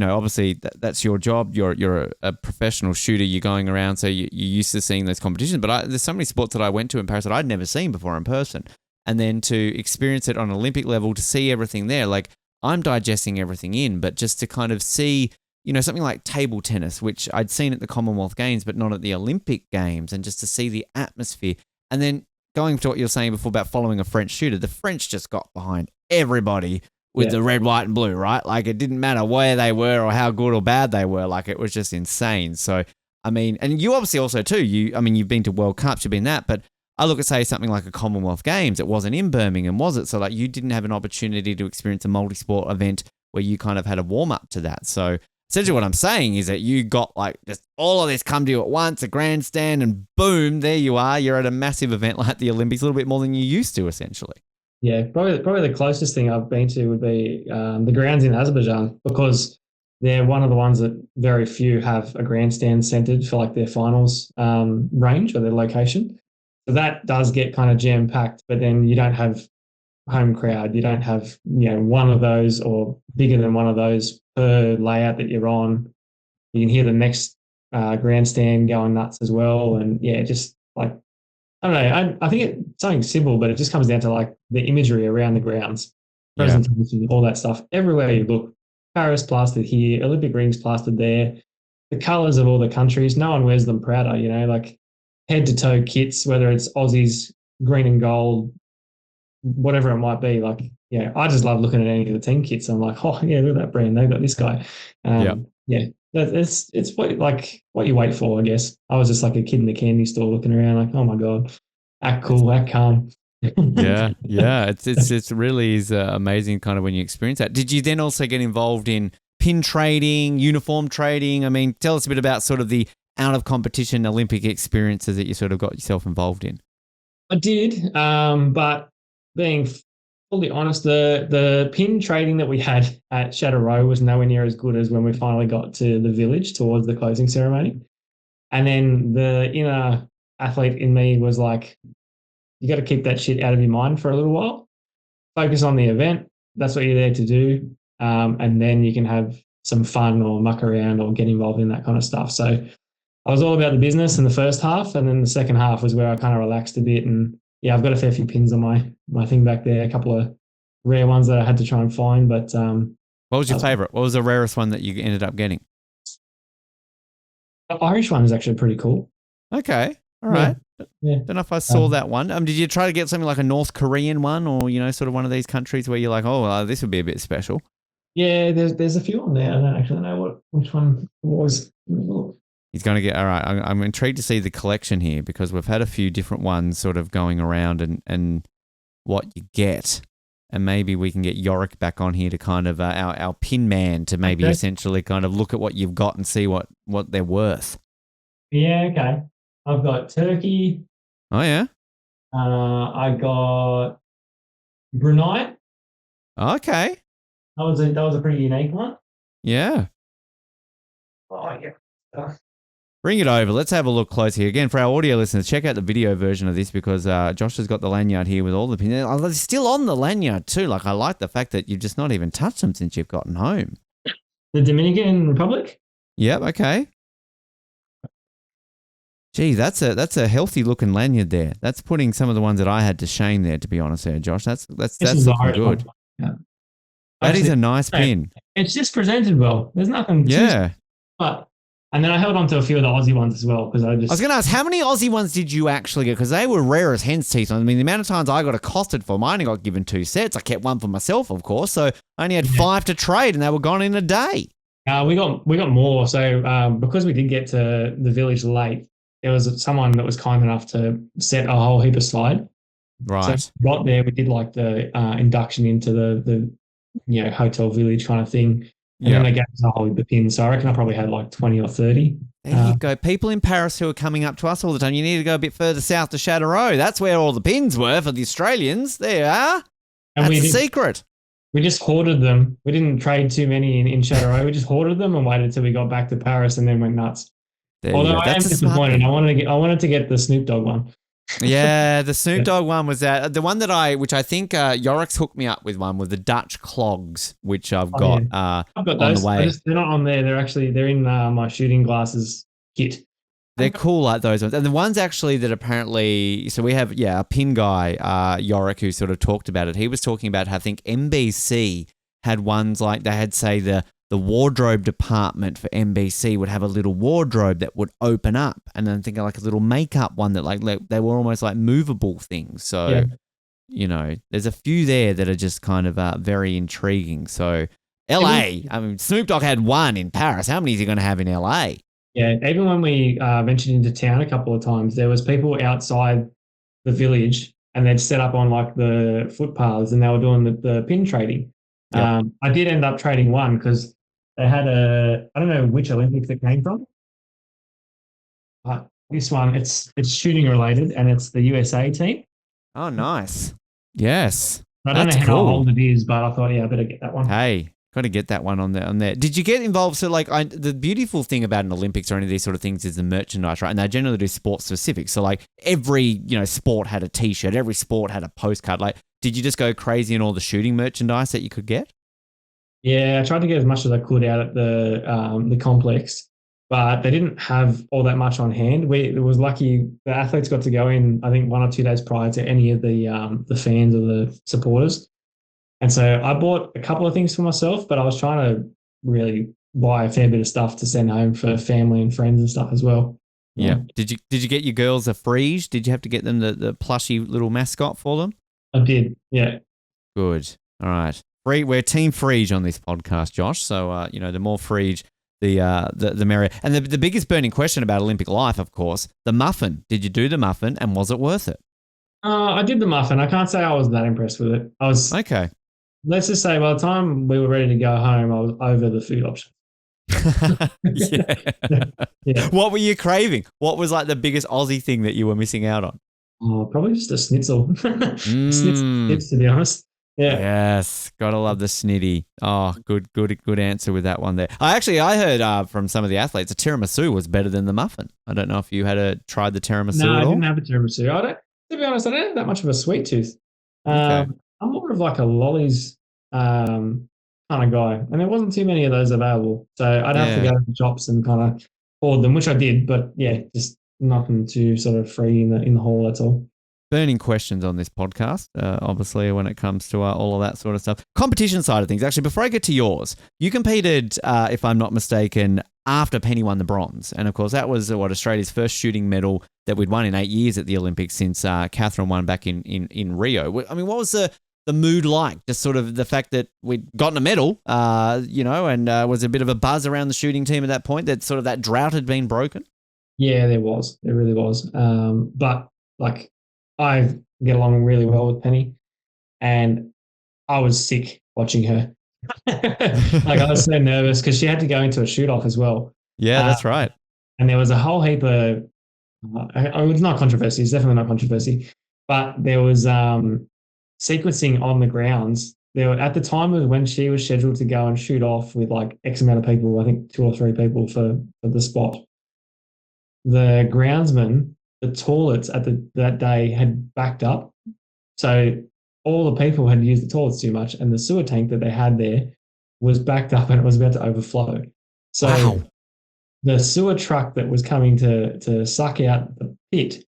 obviously that's your job. You're a professional shooter. You're going around, so you're used to seeing those competitions. But there's so many sports that I went to in Paris that I'd never seen before in person, and then to experience it on an Olympic level, to see everything there, like. I'm digesting everything in, but just to kind of see, something like table tennis, which I'd seen at the Commonwealth Games, but not at the Olympic Games, and just to see the atmosphere. And then going to what you were saying before about following a French shooter, the French just got behind everybody with the red, white, and blue, right? Like it didn't matter where they were or how good or bad they were. Like it was just insane. So, I mean, and you obviously also too, you've been to World Cups, you've been that, but I look at, say, something like a Commonwealth Games. It wasn't in Birmingham, was it? So, like, you didn't have an opportunity to experience a multi-sport event where you kind of had a warm-up to that. So, essentially what I'm saying is that you got, like, just all of this come to you at once, a grandstand, and boom, there you are. You're at a massive event like the Olympics, a little bit more than you used to, essentially. Yeah, probably the closest thing I've been to would be the grounds in Azerbaijan, because they're one of the ones that very few have a grandstand centered for, like, their finals range or their location. So that does get kind of jam-packed, but then you don't have home crowd. You don't have, one of those or bigger than one of those per layout that you're on. You can hear the next grandstand going nuts as well. And, yeah, just like, I don't know. I think it's something simple, but it just comes down to, like, the imagery around the grounds, presentation, all that stuff. Everywhere you look, Paris plastered here, Olympic rings plastered there, the colours of all the countries, no one wears them prouder, like, head to toe kits, whether it's Aussies, green and gold, whatever it might be. Like, yeah, I just love looking at any of the team kits. I'm like, oh yeah, look at that brand. They've got this guy. Yeah, it's what you wait for, I guess. I was just like a kid in the candy store looking around, like, oh my god, act cool, act calm. Yeah. It's really is amazing kind of when you experience that. Did you then also get involved in pin trading, uniform trading? I mean, tell us a bit about sort of the out of competition Olympic experiences that you sort of got yourself involved in. I did, but being fully honest, the pin trading that we had at Shadow Row was nowhere near as good as when we finally got to the village towards the closing ceremony. And then the inner athlete in me was like, you got to keep that shit out of your mind for a little while. Focus on the event. That's what you're there to do. And then you can have some fun or muck around or get involved in that kind of stuff. So I was all about the business in the first half, and then the second half was where I kind of relaxed a bit. And yeah, I've got a fair few pins on my thing back there, a couple of rare ones that I had to try and find. But what was your favorite? What was the rarest one that you ended up getting? the Irish one is actually pretty cool. Okay. All right. Yeah. Don't know if I saw that one. Did you try to get something like a North Korean one, or sort of one of these countries where you're like, oh, this would be a bit special? Yeah, there's a few on there. I don't actually know which one it was. He's going to get, all right, I'm intrigued to see the collection here because we've had a few different ones sort of going around and what you get. And maybe we can get Yorick back on here to kind of, our pin man to maybe essentially kind of look at what you've got and see what they're worth. Yeah, okay. I've got Turkey. Oh, yeah? I got Brunei. Okay. That was a pretty unique one. Yeah. Oh, yeah. Bring it over. Let's have a look close here. Again, for our audio listeners, check out the video version of this because Josh has got the lanyard here with all the pins. Oh, they're still on the lanyard too. Like, I like the fact that you've just not even touched them since you've gotten home. The Dominican Republic? Yep, okay. Gee, that's a healthy looking lanyard there. That's putting some of the ones that I had to shame there, to be honest there, Josh. That's looking good. Yeah. That is a nice pin. It's just presented well. There's nothing but and then I held on to a few of the Aussie ones as well because I was going to ask, how many Aussie ones did you actually get? Because they were rare as hen's teeth. I mean, the amount of times I got accosted for them, I only got given 2 sets. I kept one for myself, of course. So I only had 5 to trade and they were gone in a day. We got more. So because we did get to the village late, there was someone that was kind enough to set a whole heap of slide. Right. So we got there, we did like the induction into the hotel village kind of thing. And then they gave us a whole heap of pins. So I reckon I probably had like 20 or 30. There you go. People in Paris who are coming up to us all the time, you need to go a bit further south to Shadow Row. That's where all the pins were for the Australians. There you are. That's the secret. We just hoarded them. We didn't trade too many in Shadow Row. We just hoarded them and waited till we got back to Paris and then went nuts. Although I am disappointed. I wanted to get the Snoop Dogg one. Yeah, the Snoop Dogg one was that. The one which I think Yorick's hooked me up with one with the Dutch clogs, which I've got. Yeah. I've got those. On the way. They're not on there. They're in my shooting glasses kit. They're cool like those ones. And the ones actually that apparently, so we have, a pin guy, Yorick, who sort of talked about it. He was talking about how I think NBC had ones like they had, say, the wardrobe department for NBC would have a little wardrobe that would open up, and then think of like a little makeup one that like they were almost like movable things. So, there's a few there that are just kind of very intriguing. So, LA, I mean, Snoop Dogg had one in Paris. How many is he going to have in LA? Yeah, even when we ventured into town a couple of times, there was people outside the village and they'd set up on like the footpaths and they were doing the pin trading. Yep. I did end up trading one because they had I don't know which Olympics it came from. This one, it's shooting related and it's the USA team. Oh, nice. Yes. I don't know how old it is, but I thought, I better get that one. Hey, got to get that one on there. Did you get involved? So like the beautiful thing about an Olympics or any of these sort of things is the merchandise, right? And they generally do sport specific. So like every, sport had a t-shirt, every sport had a postcard. Like, did you just go crazy in all the shooting merchandise that you could get? Yeah, I tried to get as much as I could out at the complex, but they didn't have all that much on hand. It was lucky the athletes got to go in, I think 1 or 2 days prior to any of the fans or the supporters. And so I bought a couple of things for myself, but I was trying to really buy a fair bit of stuff to send home for family and friends and stuff as well. Yeah. Did you get your girls a Frege? Did you have to get them the plushy little mascot for them? I did. Yeah. Good. All right. We're Team Frege on this podcast, Josh. So, the more Frege, the merrier. And the biggest burning question about Olympic life, of course, the muffin. Did you do the muffin and was it worth it? I did the muffin. I can't say I was that impressed with it. Okay. Let's just say by the time we were ready to go home, I was over the food option. Yeah. Yeah. What were you craving? What was like the biggest Aussie thing that you were missing out on? Oh, probably just a schnitzel. Schnitzel, to be honest. Yeah. Yes, gotta love the snitty. Oh, good answer with that one there. I heard from some of the athletes, the tiramisu was better than the muffin. I don't know if you had tried the tiramisu No, at I all. didn't have a tiramisu. To be honest, I don't have that much of a sweet tooth. Okay. I'm more of like a lollies kind of guy, and there wasn't too many of those available. So I'd have to go to the shops and kind of hoard them, which I did. But yeah, just nothing too sort of free in the hall. That's all. Burning questions on this podcast, obviously, when it comes to all of that sort of stuff. Competition side of things. Actually, before I get to yours, you competed, if I'm not mistaken, after Penny won the bronze. And of course, that was Australia's first shooting medal that we'd won in 8 years at the Olympics since Catherine won back in Rio. I mean, what was the mood like? Just sort of the fact that we'd gotten a medal, and was a bit of a buzz around the shooting team at that point, that sort of that drought had been broken? Yeah, there was. There really was. But like, I get along really well with Penny, and I was sick watching her. Like, I was so nervous because she had to go into a shoot off as well. Yeah, that's right. And there was a whole heap of, it's not controversy, it's definitely not controversy, but there was sequencing on the grounds. There were, at the time of when she was scheduled to go and shoot off with like X amount of people, I think 2 or 3 people for the spot, the groundsman, the toilets that day had backed up. So all the people had used the toilets too much, and the sewer tank that they had there was backed up and it was about to overflow. So Wow. the sewer truck that was coming to suck out the pit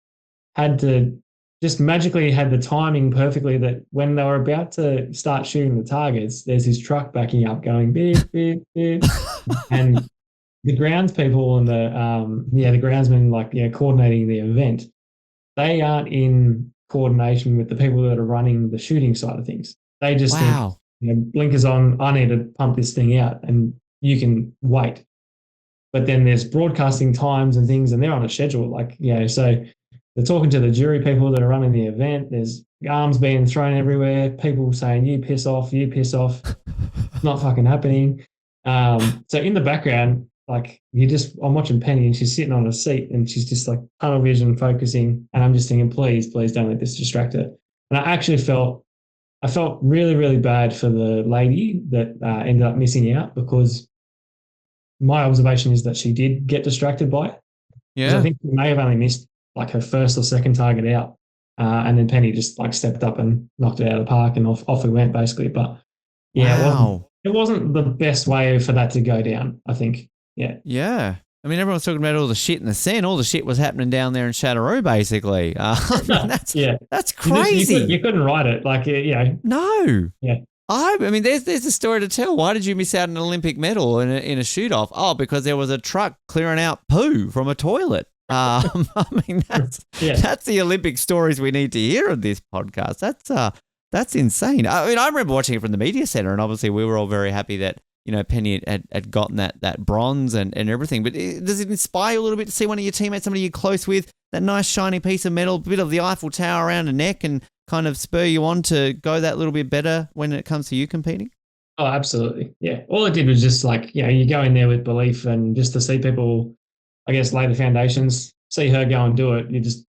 had to just magically had the timing perfectly that when they were about to start shooting the targets, there's his truck backing up going beep, beep, beep. And the grounds people and the groundsmen coordinating the event, they aren't in coordination with the people that are running the shooting side of things. They just Wow. think, blinkers on, I need to pump this thing out and you can wait. But then there's broadcasting times and things, and they're on a schedule. So they're talking to the jury people that are running the event. There's arms being thrown everywhere, people saying, you piss off. It's not fucking happening. So in the background, I'm watching Penny and she's sitting on a seat and she's just like tunnel vision focusing. And I'm just thinking, please don't let this distract her. And I felt really, really bad for the lady that ended up missing out, because my observation is that she did get distracted by it. Yeah. I think she may have only missed like her first or second target out. And then Penny just stepped up and knocked it out of the park and off we went basically. But yeah, Wow. it wasn't the best way for that to go down, I think. Yeah. Yeah. I mean, everyone's talking about all the shit in the Seine. All the shit was happening down there in Châteauroux, basically. That's crazy. You couldn't write it. No. Yeah. I mean, there's a story to tell. Why did you miss out on an Olympic medal in a shoot-off? Oh, because there was a truck clearing out poo from a toilet. I mean, that's the Olympic stories we need to hear on this podcast. That's insane. I mean, I remember watching it from the media center, and obviously we were all very happy that Penny had gotten that bronze and everything. But does it inspire you a little bit to see one of your teammates, somebody you're close with, that nice shiny piece of metal, a bit of the Eiffel Tower around the neck, and kind of spur you on to go that little bit better when it comes to you competing? Oh, absolutely. Yeah. All it did was just you go in there with belief, and just to see people, I guess, lay the foundations, see her go and do it. You just,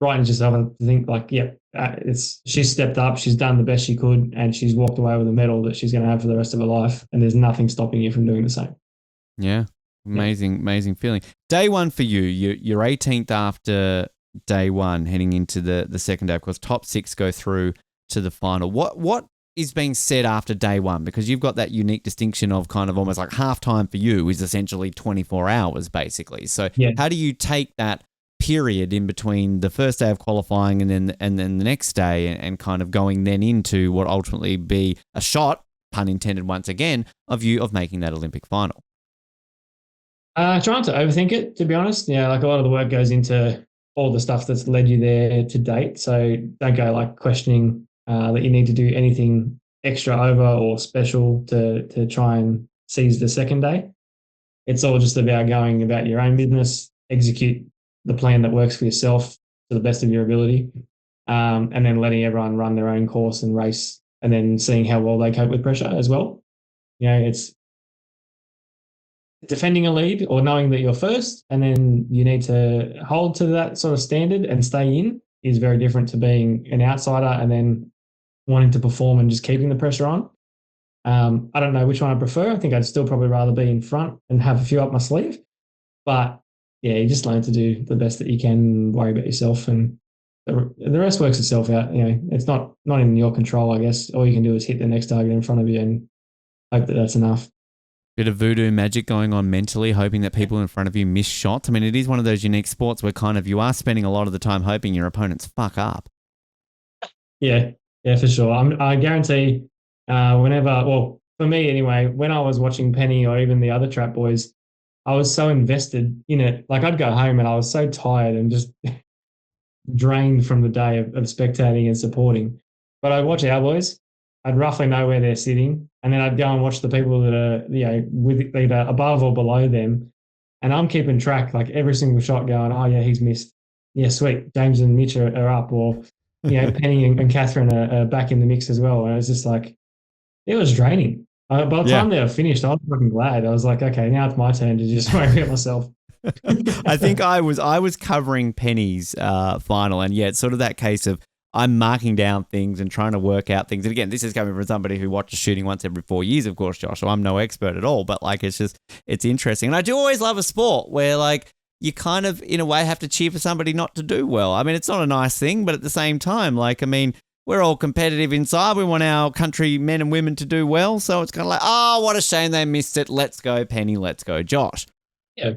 brightens yourself and think she's stepped up, she's done the best she could, and she's walked away with a medal that she's going to have for the rest of her life. And there's nothing stopping you from doing the same. Yeah. Amazing feeling. Day one for you, you're 18th after day one, heading into the second day. Of course, top 6 go through to the final. What is being said after day one? Because you've got that unique distinction of kind of almost like halftime for you is essentially 24 hours, basically. So how do you take that period in between the first day of qualifying and then the next day and kind of going then into what ultimately be a shot, pun intended once again, of making that Olympic final? Trying to overthink it, to be honest. A lot of the work goes into all the stuff that's led you there to date. So don't go like questioning that you need to do anything extra over or special to try and seize the second day. It's all just about going about your own business, execute the plan that works for yourself to the best of your ability, and then letting everyone run their own course and race, and then seeing how well they cope with pressure as well. It's defending a lead or knowing that you're first, and then you need to hold to that sort of standard and stay in is very different to being an outsider and then wanting to perform and just keeping the pressure on. I don't know which one I prefer. I think I'd still probably rather be in front and have a few up my sleeve. But yeah, you just learn to do the best that you can and worry about yourself, and the rest works itself out. It's not in your control, I guess. All you can do is hit the next target in front of you and hope that that's enough. Bit of voodoo magic going on mentally, hoping that people in front of you miss shots. I mean, it is one of those unique sports where kind of you are spending a lot of the time hoping your opponents fuck up. Yeah, for sure. I guarantee well, for me anyway, when I was watching Penny or even the other trap boys, I was so invested in it. Like I'd go home and I was so tired and just drained from the day of spectating and supporting. But I'd watch our boys. I'd roughly know where they're sitting, and then I'd go and watch the people that are with either above or below them, and I'm keeping track, like every single shot, going, oh yeah, he's missed. Yeah, sweet. James and Mitch are up, or Penny and Catherine are back in the mix as well. And it's just like it was draining. By the time they were finished, I was fucking glad. I was like, okay, now it's my turn to just worry about myself. I think I was covering Penny's final, and yeah, it's sort of that case of I'm marking down things and trying to work out things. And again, this is coming from somebody who watches shooting once every 4 years, of course, Josh. So I'm no expert at all, but like it's interesting. And I do always love a sport where like you kind of in a way have to cheer for somebody not to do well. I mean, it's not a nice thing, but at the same time, like I mean, we're all competitive inside. We want our country men and women to do well. So it's kind of like, oh, what a shame they missed it. Let's go, Penny. Let's go, Josh. Yeah.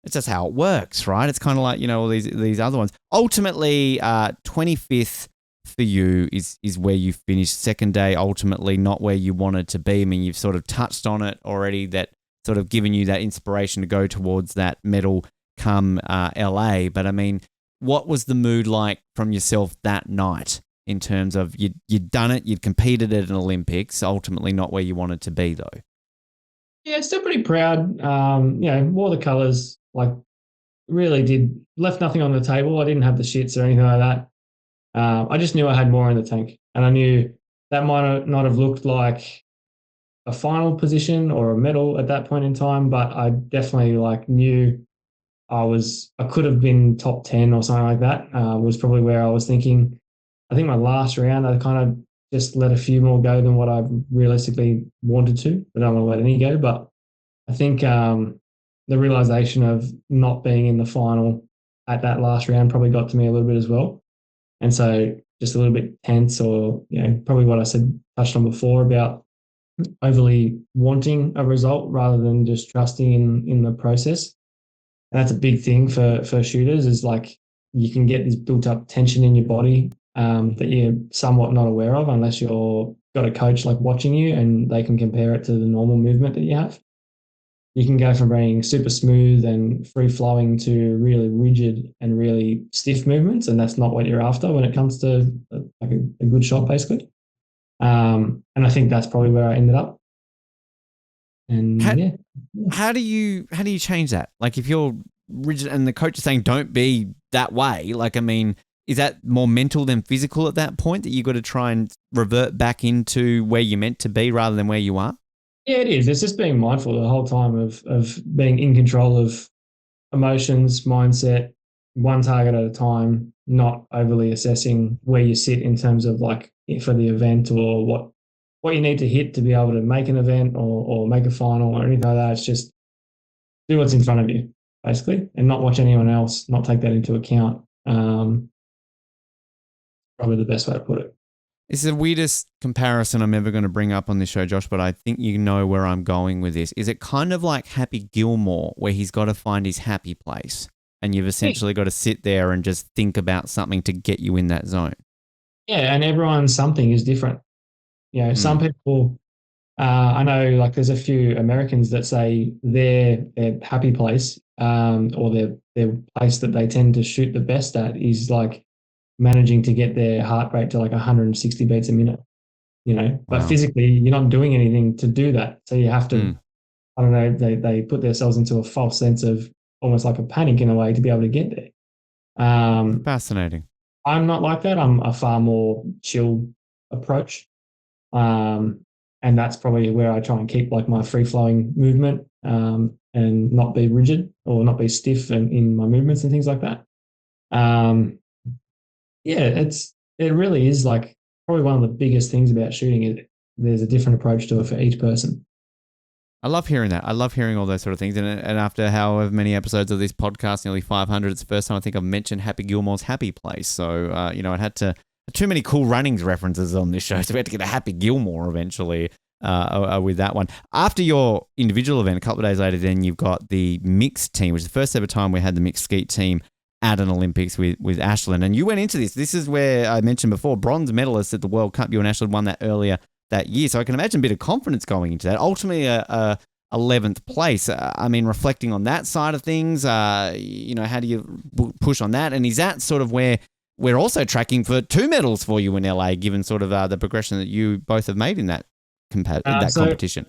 It's just how it works, right? It's kind of like, all these other ones. Ultimately, 25th for you is where you finished. Second day, ultimately not where you wanted to be. I mean, you've sort of touched on it already, that sort of given you that inspiration to go towards that medal come LA. But I mean, what was the mood like from yourself that night in terms of you'd done it, you'd competed at an Olympics, ultimately not where you wanted to be though? Yeah, still pretty proud. Wore the colours, like really left nothing on the table. I didn't have the shits or anything like that. I just knew I had more in the tank, and I knew that might not have looked like a final position or a medal at that point in time, but I definitely knew I could have been top 10 or something like that. Was probably where I was thinking. I think my last round, I kind of just let a few more go than what I realistically wanted to. I don't want to let any go, but I think the realisation of not being in the final at that last round probably got to me a little bit as well. And so just a little bit tense, or, probably what I touched on before about overly wanting a result rather than just trusting in the process. And that's a big thing for shooters, is like you can get this built up tension in your body that you're somewhat not aware of unless you're got a coach like watching you and they can compare it to the normal movement that you have. You can go from being super smooth and free flowing to really rigid and really stiff movements, and that's not what you're after when it comes to a good shot, basically. And I think that's probably where I ended up. And how do you change that? Like if you're rigid and the coach is saying don't be that way, like I mean, is that more mental than physical at that point, that you got to try and revert back into where you're meant to be rather than where you are? Yeah, it is. It's just being mindful the whole time of being in control of emotions, mindset, one target at a time, not overly assessing where you sit in terms of like for the event or what you need to hit to be able to make an event or make a final or anything like that. It's just do what's in front of you, basically, and not watch anyone else, not take that into account. Probably the best way to put it. It's the weirdest comparison I'm ever going to bring up on this show, Josh, but I think you know where I'm going with this. Is it kind of like Happy Gilmore, where he's got to find his happy place and you've essentially got to sit there and just think about something to get you in that zone? Yeah, and everyone's something is different. Some people I know like there's a few Americans that say their happy place or their place that they tend to shoot the best at is like managing to get their heart rate to like 160 beats a minute, but Wow. physically you're not doing anything to do that. So you have to, I don't know, they put themselves into a false sense of almost like a panic in a way to be able to get there. Fascinating. I'm not like that. I'm a far more chill approach. And that's probably where I try and keep like my free flowing movement and not be rigid or not be stiff in my movements and things like that. Yeah, it really is like probably one of the biggest things about shooting is there's a different approach to it for each person. I love hearing that. I love hearing all those sort of things. And after however many episodes of this podcast, nearly 500, it's the first time I think I've mentioned Happy Gilmore's Happy Place. So, I had too many Cool Runnings references on this show, so we had to get a Happy Gilmore eventually with that one. After your individual event, a couple of days later, then you've got the mixed team, which is the first ever time we had the mixed skeet team at an Olympics with Ashlyn. And you went into this. This is where I mentioned before, bronze medalist at the World Cup. You and Ashlyn won that earlier that year. So I can imagine a bit of confidence going into that. Ultimately, a 11th place. I mean, reflecting on that side of things, how do you push on that? And is that sort of where we're also tracking for 2 medals for you in LA, given sort of the progression that you both have made in that competition?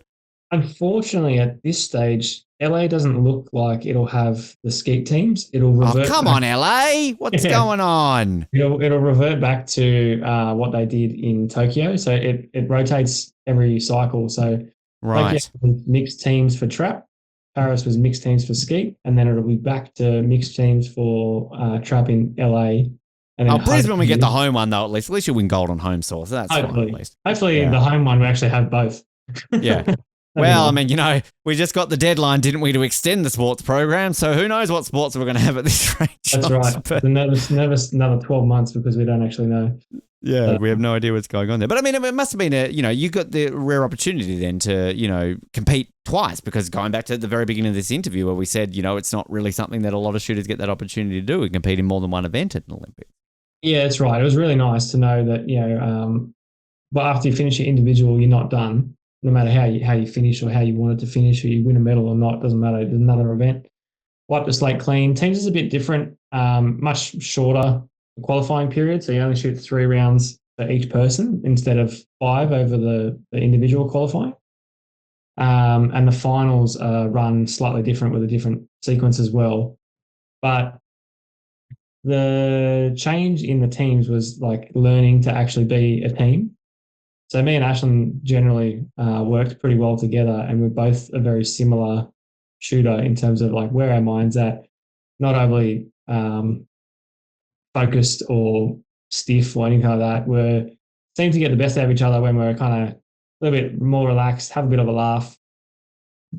Unfortunately, at this stage, LA doesn't look like it'll have the skeet teams. It'll revert. Oh, come on, LA! What's going on? It'll revert back to what they did in Tokyo. So it rotates every cycle. So Right. Tokyo was mixed teams for trap. Paris was mixed teams for skeet, and then it'll be back to mixed teams for trap in LA. And then Brisbane, we get the home one though. At least you win gold on home source. So that's fine. At least. Hopefully, the home one we actually have both. Yeah. Well, I mean, we just got the deadline, didn't we, to extend the sports program? So who knows what sports we're going to have at this rate? That's right. But nervous another 12 months because we don't actually know. Yeah, we have no idea what's going on there. But I mean, it must have been you got the rare opportunity then to, compete twice, because going back to the very beginning of this interview where we said, it's not really something that a lot of shooters get that opportunity to do and compete in more than one event at an Olympics. Yeah, that's right. It was really nice to know that, but after you finish your individual, you're not done. No matter how you finish or how you wanted to finish, or you win a medal or not, doesn't matter. There's another event. Wipe the slate clean. Teams is a bit different, much shorter qualifying period. So you only shoot 3 rounds for each person instead of 5 over the individual qualifying. And the finals run slightly different with a different sequence as well. But the change in the teams was like learning to actually be a team. So me and Ashlyn generally worked pretty well together, and we're both a very similar shooter in terms of like where our mind's at, not overly focused or stiff or anything like that. We seem to get the best out of each other when we're kind of a little bit more relaxed, have a bit of a laugh,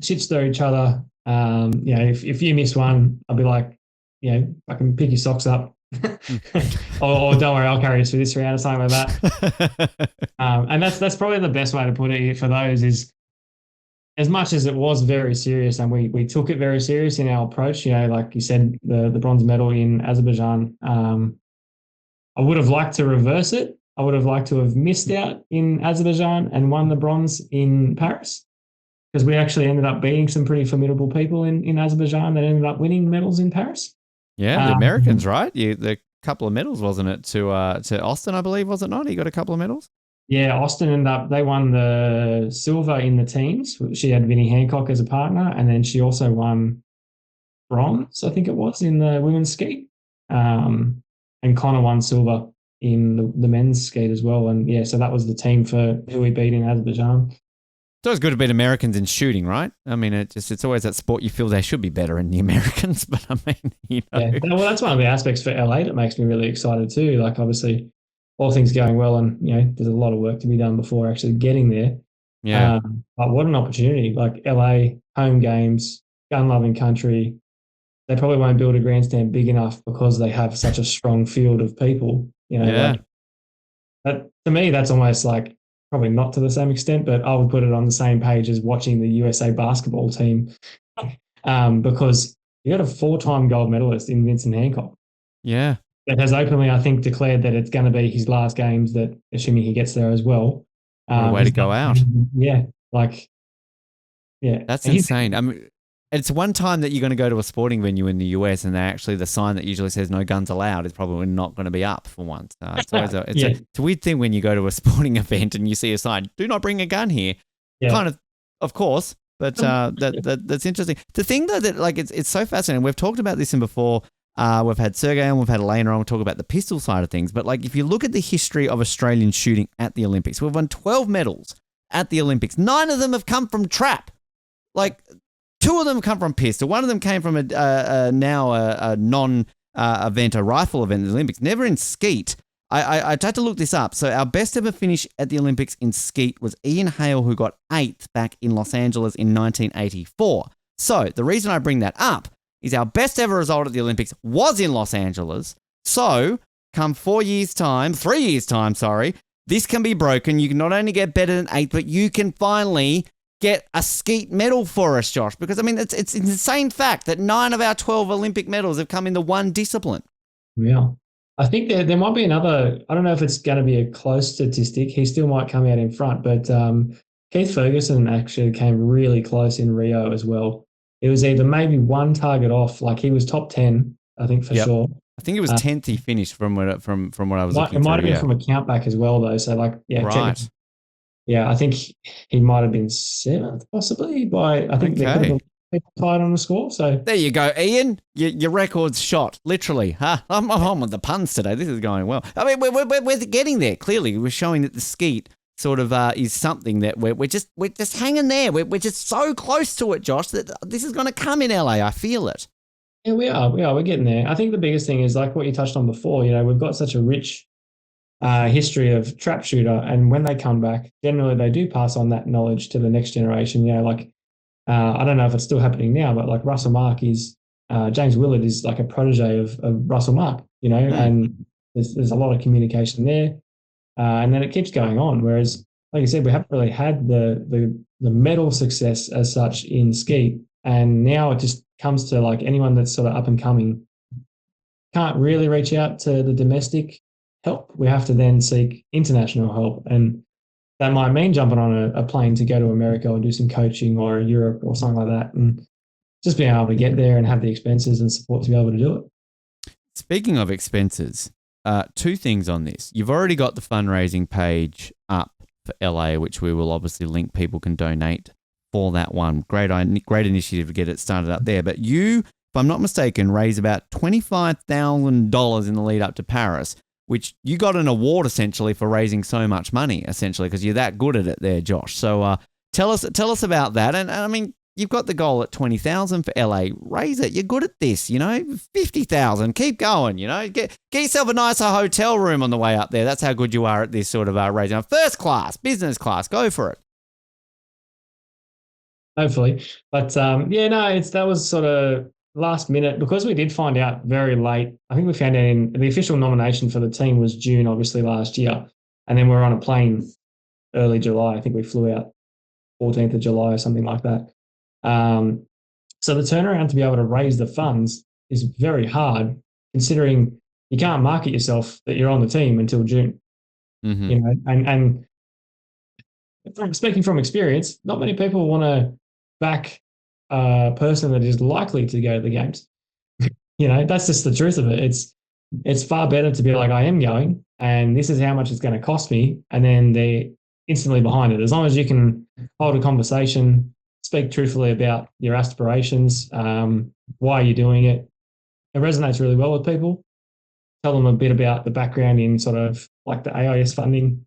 shit stir each other. If you miss one, I'll be like, I can pick your socks up. or don't worry, I'll carry you through this round or something like that. And that's probably the best way to put it for those is, as much as it was very serious and we took it very serious in our approach, like you said, the bronze medal in Azerbaijan, I would have liked to reverse it. I would have liked to have missed out in Azerbaijan and won the bronze in Paris, because we actually ended up beating some pretty formidable people in Azerbaijan that ended up winning medals in Paris. Yeah, the Americans, right? The couple of medals, wasn't it, to Austin, I believe, was it not? He got a couple of medals? Yeah, Austin they won the silver in the teams. She had Vinnie Hancock as a partner, and then she also won bronze, I think it was, in the women's skeet. And Connor won silver in the men's skeet as well. And yeah, so that was the team for who we beat in Azerbaijan. It's always good to beat Americans in shooting, right? I mean, it's always that sport you feel they should be better in the Americans, but I mean, Yeah, well, that's one of the aspects for LA that makes me really excited too. Like, obviously, all things going well, and there's a lot of work to be done before actually getting there. Yeah. But what an opportunity! Like LA, home games, gun-loving country. They probably won't build a grandstand big enough because they have such a strong field of people. Yeah. That, to me, that's almost like, probably not to the same extent, but I would put it on the same page as watching the USA basketball team, because you got a 4-time gold medalist in Vincent Hancock. Yeah. That has openly, I think, declared that it's going to be his last games, that assuming he gets there as well. What a way to go out. Yeah. Like, yeah. That's And he's insane. I mean, it's one time that you're going to go to a sporting venue in the US, and the sign that usually says no guns allowed is probably not going to be up for once. It's always yeah, it's a weird thing when you go to a sporting event and you see a sign, "Do not bring a gun here." yeah. Of course, but that's interesting. The thing though that like it's so fascinating. We've talked about this in before. We've had Sergey on, we've had Elena on. We'll talk about the pistol side of things. But like, if you look at the history of Australian shooting at the Olympics, we've won 12 medals at the Olympics. 9 of them have come from trap. Like, 2 of them come from pistol. 1 of them came from a non-event, a rifle event at the Olympics. Never in skeet. I tried to look this up. So our best ever finish at the Olympics in skeet was Ian Hale, who got 8th back in Los Angeles in 1984. So the reason I bring that up is our best ever result at the Olympics was in Los Angeles. So come 3 years' time, this can be broken. You can not only get better than 8th, but you can finally get a skeet medal for us, Josh. Because, I mean, it's an insane fact that 9 of our 12 Olympic medals have come in the one discipline. Yeah. I think there might be another, I don't know if it's going to be a close statistic. He still might come out in front, but Keith Ferguson actually came really close in Rio as well. It was either maybe 1 target off, like he was top 10, I think for sure. I think it was 10th he finished from what I was looking It might have through, been from a countback as well, though. So, like, yeah, right. Yeah, I think he might have been 7th, possibly. I think there could have been people tied on the score. So there you go, Ian. Your record's shot, literally. Huh? I'm on with the puns today. This is going well. I mean, we're getting there. Clearly, we're showing that the skeet sort of is something that we're just hanging there. We're just so close to it, Josh, that this is going to come in LA. I feel it. Yeah, we are. We're getting there. I think the biggest thing is like what you touched on before. You know, we've got such a rich history of trap shooter, and when they come back, generally they do pass on that knowledge to the next generation. You know, like I don't know if it's still happening now, but like Russell Mark is James Willard is like a protege of Russell Mark. You know, and there's a lot of communication there. And then it keeps going on. Whereas, like you said, we haven't really had the medal success as such in skeet, and now it just comes to like anyone that's sort of up and coming can't really reach out to the domestic help. We have to then seek international help, and that might mean jumping on a plane to go to America or do some coaching or Europe or something like that, and just being able to get there and have the expenses and support to be able to do it. Speaking of expenses. 2 things on this. You've already got the fundraising page up for LA, which we will obviously link. People can donate for that one. Great initiative to get it started up there. But you, if I'm not mistaken, raised about $25,000 in the lead up to Paris, which you got an award essentially for raising so much money, essentially, because you're that good at it there, Josh. So tell us about that. And I mean, you've got the goal at 20,000 for LA. Raise it. You're good at this, you know. 50,000. Keep going, you know. Get yourself a nicer hotel room on the way up there. That's how good you are at this sort of raising. First class, business class. Go for it. Hopefully, but that was sort of last minute because we did find out very late. I think we found out in the official nomination for the team was June, obviously last year, and then we were on a plane early July. I think we flew out 14th of July or something like that. So the turnaround to be able to raise the funds is very hard, considering you can't market yourself that you're on the team until June. Mm-hmm. You know, and speaking from experience, not many people want to back a person that is likely to go to the games. You know, that's just the truth of it. It's far better to be like, I am going, and this is how much it's going to cost me, and then they're instantly behind it. As long as you can hold a conversation, speak truthfully about your aspirations, why you're doing it. It resonates really well with people. Tell them a bit about the background in sort of like the AIS funding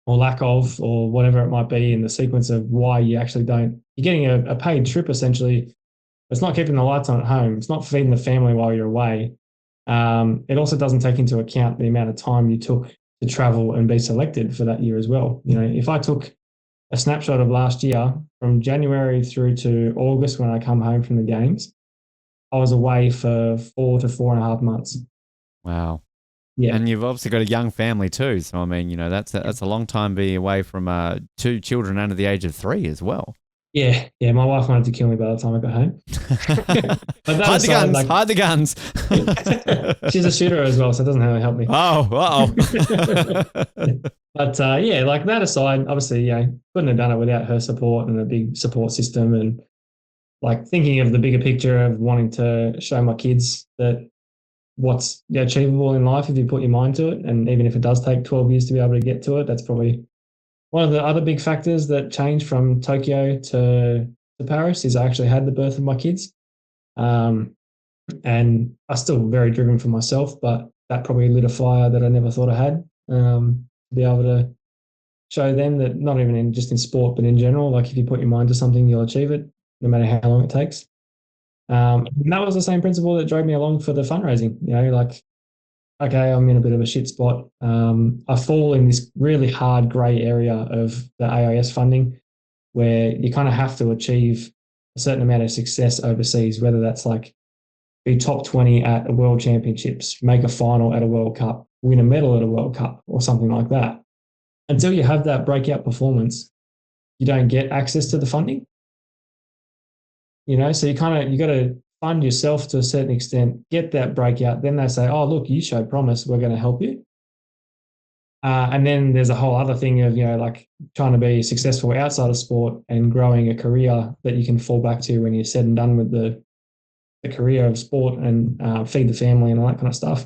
or lack of, or whatever it might be in the sequence of why you actually don't. You're getting a paid trip essentially. It's not keeping the lights on at home. It's not feeding the family while you're away. It also doesn't take into account the amount of time you took to travel and be selected for that year as well. You know, if I took a snapshot of last year from January through to August when I come home from the games, I was away for 4 to 4.5 months. Wow. Yeah. And you've obviously got a young family too. So, I mean, you know, that's a long time being away from 2 children under the age of 3 as well. Yeah, yeah. My wife wanted to kill me by the time I got home. But that Hide the aside, guns. Hide the guns. she's a shooter as well, so it doesn't really help me. Oh, But yeah, like that aside, obviously, couldn't have done it without her support and a big support system, and like thinking of the bigger picture of wanting to show my kids that what's achievable in life if you put your mind to it, and even if it does take 12 years to be able to get to it, that's probably one of the other big factors that changed from Tokyo to Paris. Is I actually had the birth of my kids. Um, and I'm still very driven for myself, but that probably lit a fire that I never thought I had. To be able to show them that not even just in sport, but in general, like if you put your mind to something, you'll achieve it, no matter how long it takes. And that was the same principle that drove me along for the fundraising. Like, okay, I'm in a bit of a shit spot. I fall in this really hard grey area of the AIS funding where you kind of have to achieve a certain amount of success overseas, whether that's like be top 20 at a world championships, make a final at a World Cup, win a medal at a World Cup or something like that. Until you have that breakout performance, you don't get access to the funding. So you got to fund yourself to a certain extent, get that breakout. Then they say, oh, look, you show promise. We're going to help you. And then there's a whole other thing of, like trying to be successful outside of sport and growing a career that you can fall back to when you're said and done with the career of sport and feed the family and all that kind of stuff.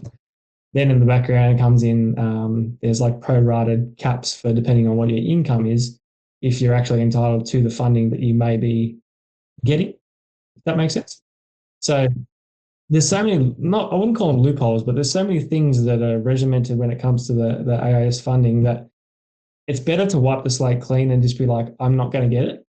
Then in the background comes in, there's like prorated caps for depending on what your income is, if you're actually entitled to the funding that you may be getting. If that makes sense. So there's so many, I wouldn't call them loopholes, but there's so many things that are regimented when it comes to the AIS funding that it's better to wipe the slate clean and just be like, I'm not going to get it.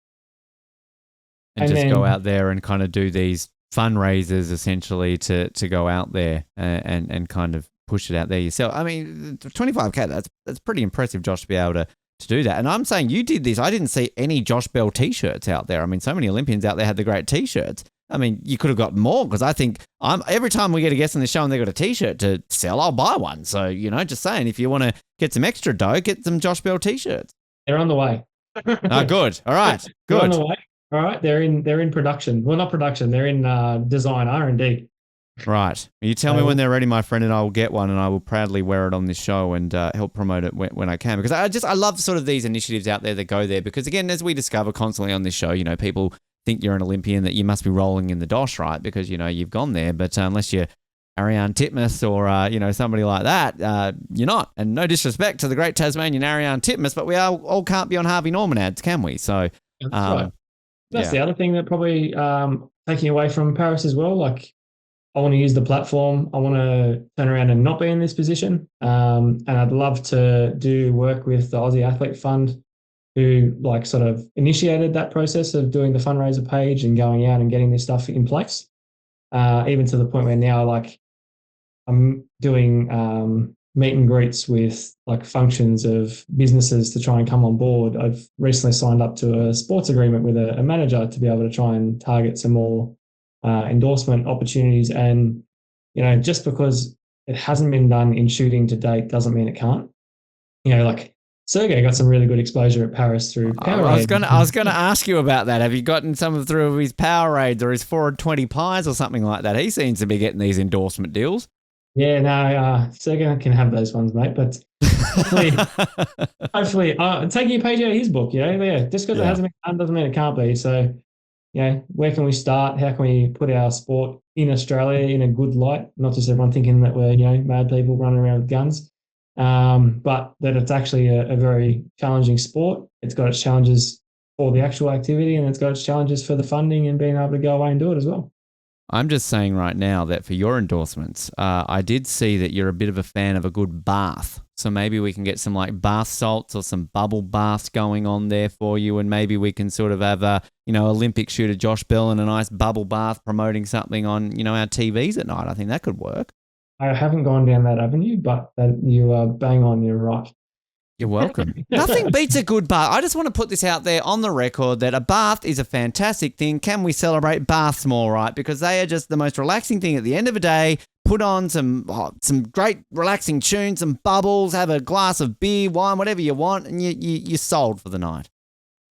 And just go out there and kind of do these fundraisers essentially to go out there and kind of push it out there yourself. I mean, 25K, that's pretty impressive, Josh, to be able to do that. And I'm saying you did this. I didn't see any Josh Bell t-shirts out there. I mean, so many Olympians out there had the great t-shirts. I mean, you could have got more because I think every time we get a guest on the show and they got a t-shirt to sell, I'll buy one. So, just saying, if you want to get some extra dough, get some Josh Bell t-shirts. They're on the way. Oh, good. All right. Good. They're on the way. All right. They're in production. Well, not production. They're in design, R&D. Right. You tell me when they're ready, my friend, and I will get one and I will proudly wear it on this show and help promote it when I can. Because I love sort of these initiatives out there that go there. Because again, as we discover constantly on this show, people think you're an Olympian, that you must be rolling in the dosh, right? Because, you've gone there. But unless you're Ariane Titmus or, somebody like that, you're not. And no disrespect to the great Tasmanian Ariane Titmus, but we all can't be on Harvey Norman ads, can we? So that's right. That's the other thing that probably taking away from Paris as well. Like, I want to use the platform. I want to turn around and not be in this position. And I'd love to do work with the Aussie Athlete Fund, who like sort of initiated that process of doing the fundraiser page and going out and getting this stuff in place. Even to the point where now, like, I'm doing meet and greets with like functions of businesses to try and come on board. I've recently signed up to a sports agreement with a manager to be able to try and target some more endorsement opportunities. And, just because it hasn't been done in shooting to date doesn't mean it can't. Like Sergey got some really good exposure at Paris through Powerade. I was gonna ask you about that. Have you gotten some through his Powerades or his 420 pies or something like that? He seems to be getting these endorsement deals. Yeah, no, Sergey can have those ones, mate. But hopefully, taking a page out of his book, just because it hasn't been done doesn't mean it can't be. So, where can we start? How can we put our sport in Australia in a good light? Not just everyone thinking that we're, mad people running around with guns, but that it's actually a very challenging sport. It's got its challenges for the actual activity, and it's got its challenges for the funding and being able to go away and do it as well. I'm just saying right now that for your endorsements, I did see that you're a bit of a fan of a good bath. So maybe we can get some like bath salts or some bubble baths going on there for you. And maybe we can sort of have a, Olympic shooter Josh Bell in a nice bubble bath promoting something on, our TVs at night. I think that could work. I haven't gone down that avenue, but that you are bang on, you're right. You're welcome. Nothing beats a good bath. I just want to put this out there on the record that a bath is a fantastic thing. Can we celebrate baths more, right? Because they are just the most relaxing thing at the end of the day. Put on some great relaxing tunes, some bubbles, have a glass of beer, wine, whatever you want, and you're sold for the night.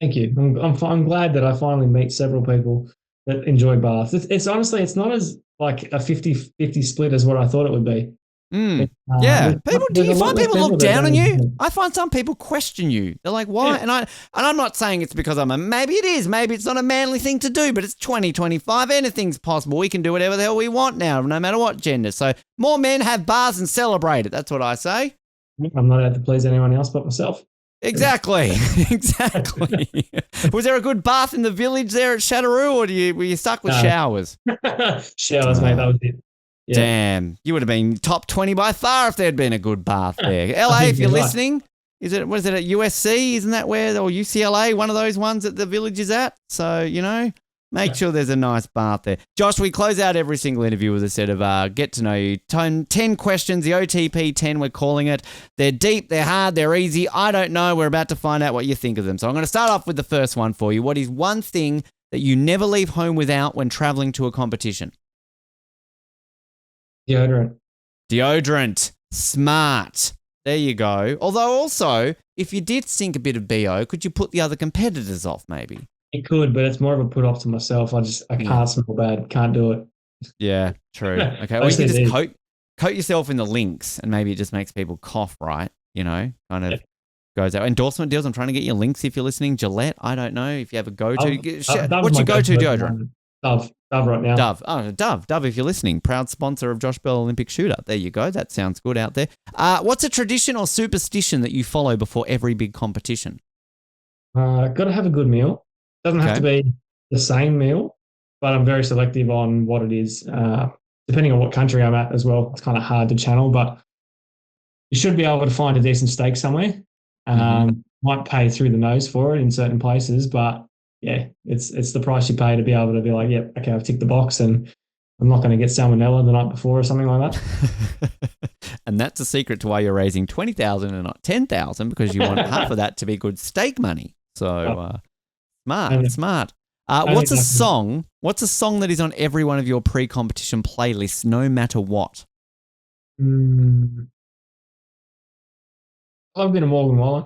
Thank you. I'm glad that I finally meet several people that enjoy baths. It's honestly, it's not as like a 50-50 split as what I thought it would be. Mm. Yeah, people. Do There's a you lot find less people look that down don't on you? enjoy. I find some people question you. They're like, "Why?" Yeah. And I'm not saying it's because maybe it is. Maybe it's not a manly thing to do, but it's 2025. Anything's possible. We can do whatever the hell we want now, no matter what gender. So more men have bars and celebrate it. That's what I say. I'm not out to please anyone else but myself. Exactly. Exactly. Was there a good bath in the village there at Chatteroo, or were you stuck with No. showers? Showers, mate. That was it. Yeah. Damn, you would have been top 20 by far if there'd been a good bath there. LA, if you're you're right. listening, what is it at USC? Isn't that where, or UCLA, one of those ones that the village is at? So, make sure there's a nice bath there. Josh, we close out every single interview with a set of get to know you. 10 questions, the OTP 10, we're calling it. They're deep, they're hard, they're easy. I don't know. We're about to find out what you think of them. So I'm going to start off with the first one for you. What is one thing that you never leave home without when traveling to a competition? Deodorant. Smart. There you go. Although also, if you did sink a bit of BO, could you put the other competitors off maybe? It could, but it's more of a put off to myself. I can't smell bad. Can't do it. Yeah, true. Okay. Well, you can just coat yourself in the links and maybe it just makes people cough, right? Kind of goes out. Endorsement deals. I'm trying to get you links if you're listening. Gillette. I don't know if you have a go-to. What's your go-to deodorant? Dove right now. Dove. Oh, Dove, if you're listening. Proud sponsor of Josh Bell Olympic shooter. There you go. That sounds good out there. What's a tradition or superstition that you follow before every big competition? Got to have a good meal. Doesn't have to be the same meal, but I'm very selective on what it is, depending on what country I'm at as well. It's kind of hard to channel, but you should be able to find a decent steak somewhere. Might pay through the nose for it in certain places, but yeah, it's the price you pay to be able to be like, yep, okay, I've ticked the box and I'm not going to get salmonella the night before or something like that. And that's a secret to why you're raising 20,000 and not 10,000 because you want half of that to be good steak money. So smart. What's a song that is on every one of your pre-competition playlists, no matter what? I've been a Morgan Wallen.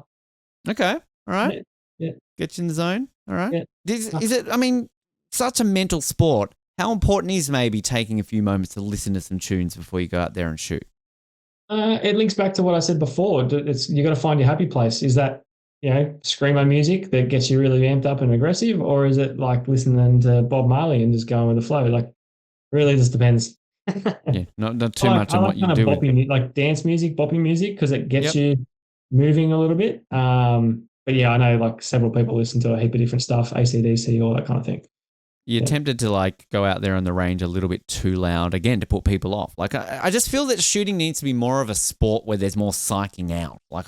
Okay, all right. Yeah. Get you in the zone. All right. Yeah. Is it? I mean, such a mental sport. How important is maybe taking a few moments to listen to some tunes before you go out there and shoot? It links back to what I said before. You got to find your happy place. Is that screamo music that gets you really amped up and aggressive, or is it like listening to Bob Marley and just going with the flow? Like, really, just depends. Yeah, not too much on what you do. Like dance music, bopping music, because it gets you moving a little bit. But yeah, I know like several people listen to a heap of different stuff, AC/DC, all that kind of thing. You're tempted to like go out there on the range a little bit too loud again to put people off. Like I just feel that shooting needs to be more of a sport where there's more psyching out. Like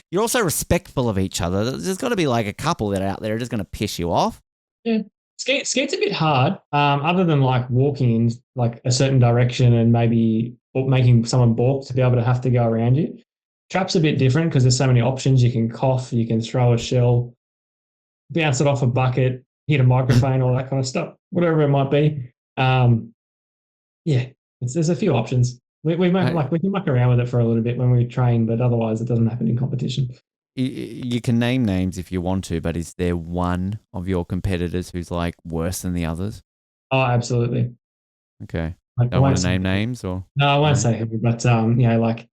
you're also respectful of each other. There's got to be like a couple that are out there are just going to piss you off. Yeah, skate's a bit hard. Other than like walking in like a certain direction and maybe making someone balk to be able to have to go around you. Trap's a bit different because there's so many options. You can cough, you can throw a shell, bounce it off a bucket, hit a microphone, all that kind of stuff, whatever it might be. There's a few options. We can muck around with it for a little bit when we train, but otherwise it doesn't happen in competition. You can name names if you want to, but is there one of your competitors who's like worse than the others? Oh, absolutely. Okay. Don't want to name names or? No, I won't say who, but like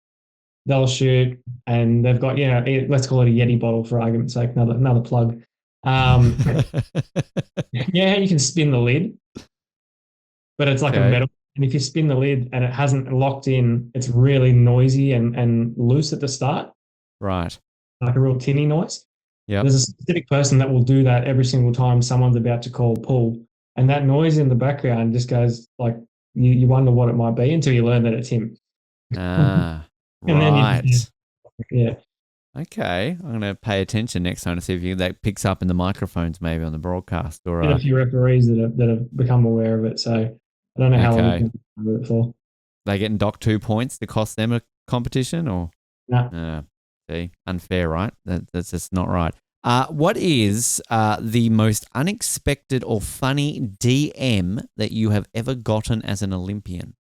they'll shoot and they've got, let's call it a Yeti bottle for argument's sake, another plug. You can spin the lid, but it's like a metal. And if you spin the lid and it hasn't locked in, it's really noisy and loose at the start. Right. Like a real tinny noise. Yeah. There's a specific person that will do that every single time someone's about to call pull. And that noise in the background just goes like, you wonder what it might be until you learn that it's him. Ah, and right. Then Okay, I'm going to pay attention next time to see if that picks up in the microphones, maybe on the broadcast. Or a few referees that have become aware of it. So I don't know how long you've been aware of it for. They getting docked 2 points to cost them a competition, or no? See, unfair, right? That's just not right. What is the most unexpected or funny DM that you have ever gotten as an Olympian?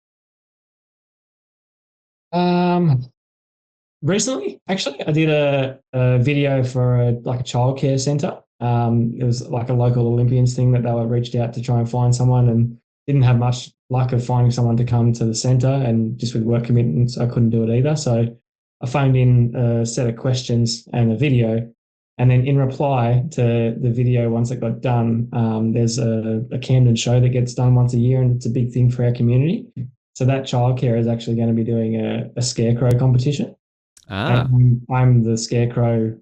Recently, actually, I did a video for a childcare center, It was like a local Olympians thing that they were reached out to try and find someone, and didn't have much luck of finding someone to come to the centre, and just with work commitments, I couldn't do it either. So I phoned in a set of questions and a video. And then in reply to the video, once it got done, there's a Camden show that gets done once a year, and it's a big thing for our community. So that childcare is actually going to be doing a scarecrow competition. And I'm the scarecrow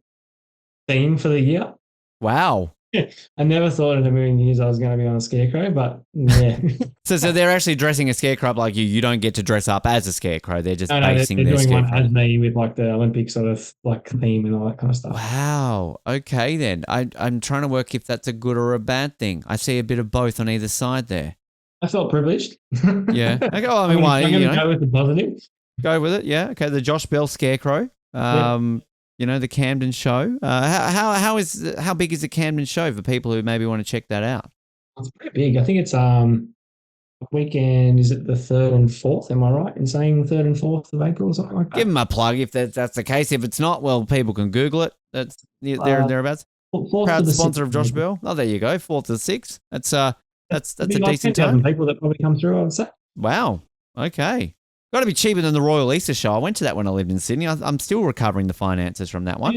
theme for the year. Wow. I never thought in a million years I was going to be on a scarecrow, but yeah. So they're actually dressing a scarecrow up like you. You don't get to dress up as a scarecrow. They're just basing they're their doing scarecrow. one as me with like the Olympic sort of like theme and all that kind of stuff. Wow. Okay then. I'm trying to work if that's a good or a bad thing. I see a bit of both on either side there. I felt privileged. Yeah. Okay. Well, I mean, I'm going to go with the positive. Go with it. Yeah. Okay. The Josh Bell scarecrow. You know, the Camden show. How big is the Camden show for people who maybe want to check that out? It's pretty big. I think it's weekend. Is it the 3rd and 4th? Am I right in saying the 3rd and 4th of April or something like that? Give them a plug if that's the case. If it's not, well, people can Google it. That's thereabouts. Proud sponsor of Josh Bell. Oh, there you go. 4th to 6th. That's a decent time. People that probably come through, I would say. Wow. Okay. Got to be cheaper than the Royal Easter Show. I went to that when I lived in Sydney. I'm still recovering the finances from that one.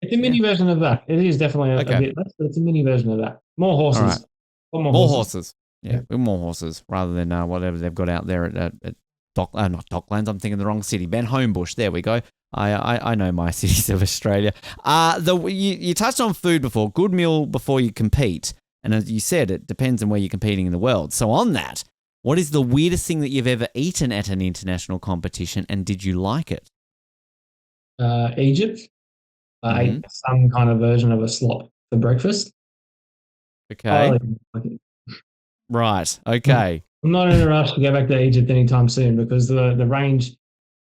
It's a mini version of that. It is definitely a bit less, but it's a mini version of that. More horses. Right. More horses. Yeah, more horses rather than whatever they've got out there at not Docklands. I'm thinking the wrong city. Ben Homebush. There we go. I know my cities of Australia. You touched on food before. Good meal before you compete. And as you said, it depends on where you're competing in the world. So on that, what is the weirdest thing that you've ever eaten at an international competition, and did you like it? Egypt. I ate some kind of version of a slop for breakfast. Okay. Right. Okay. I'm not in a rush to go back to Egypt anytime soon, because the range,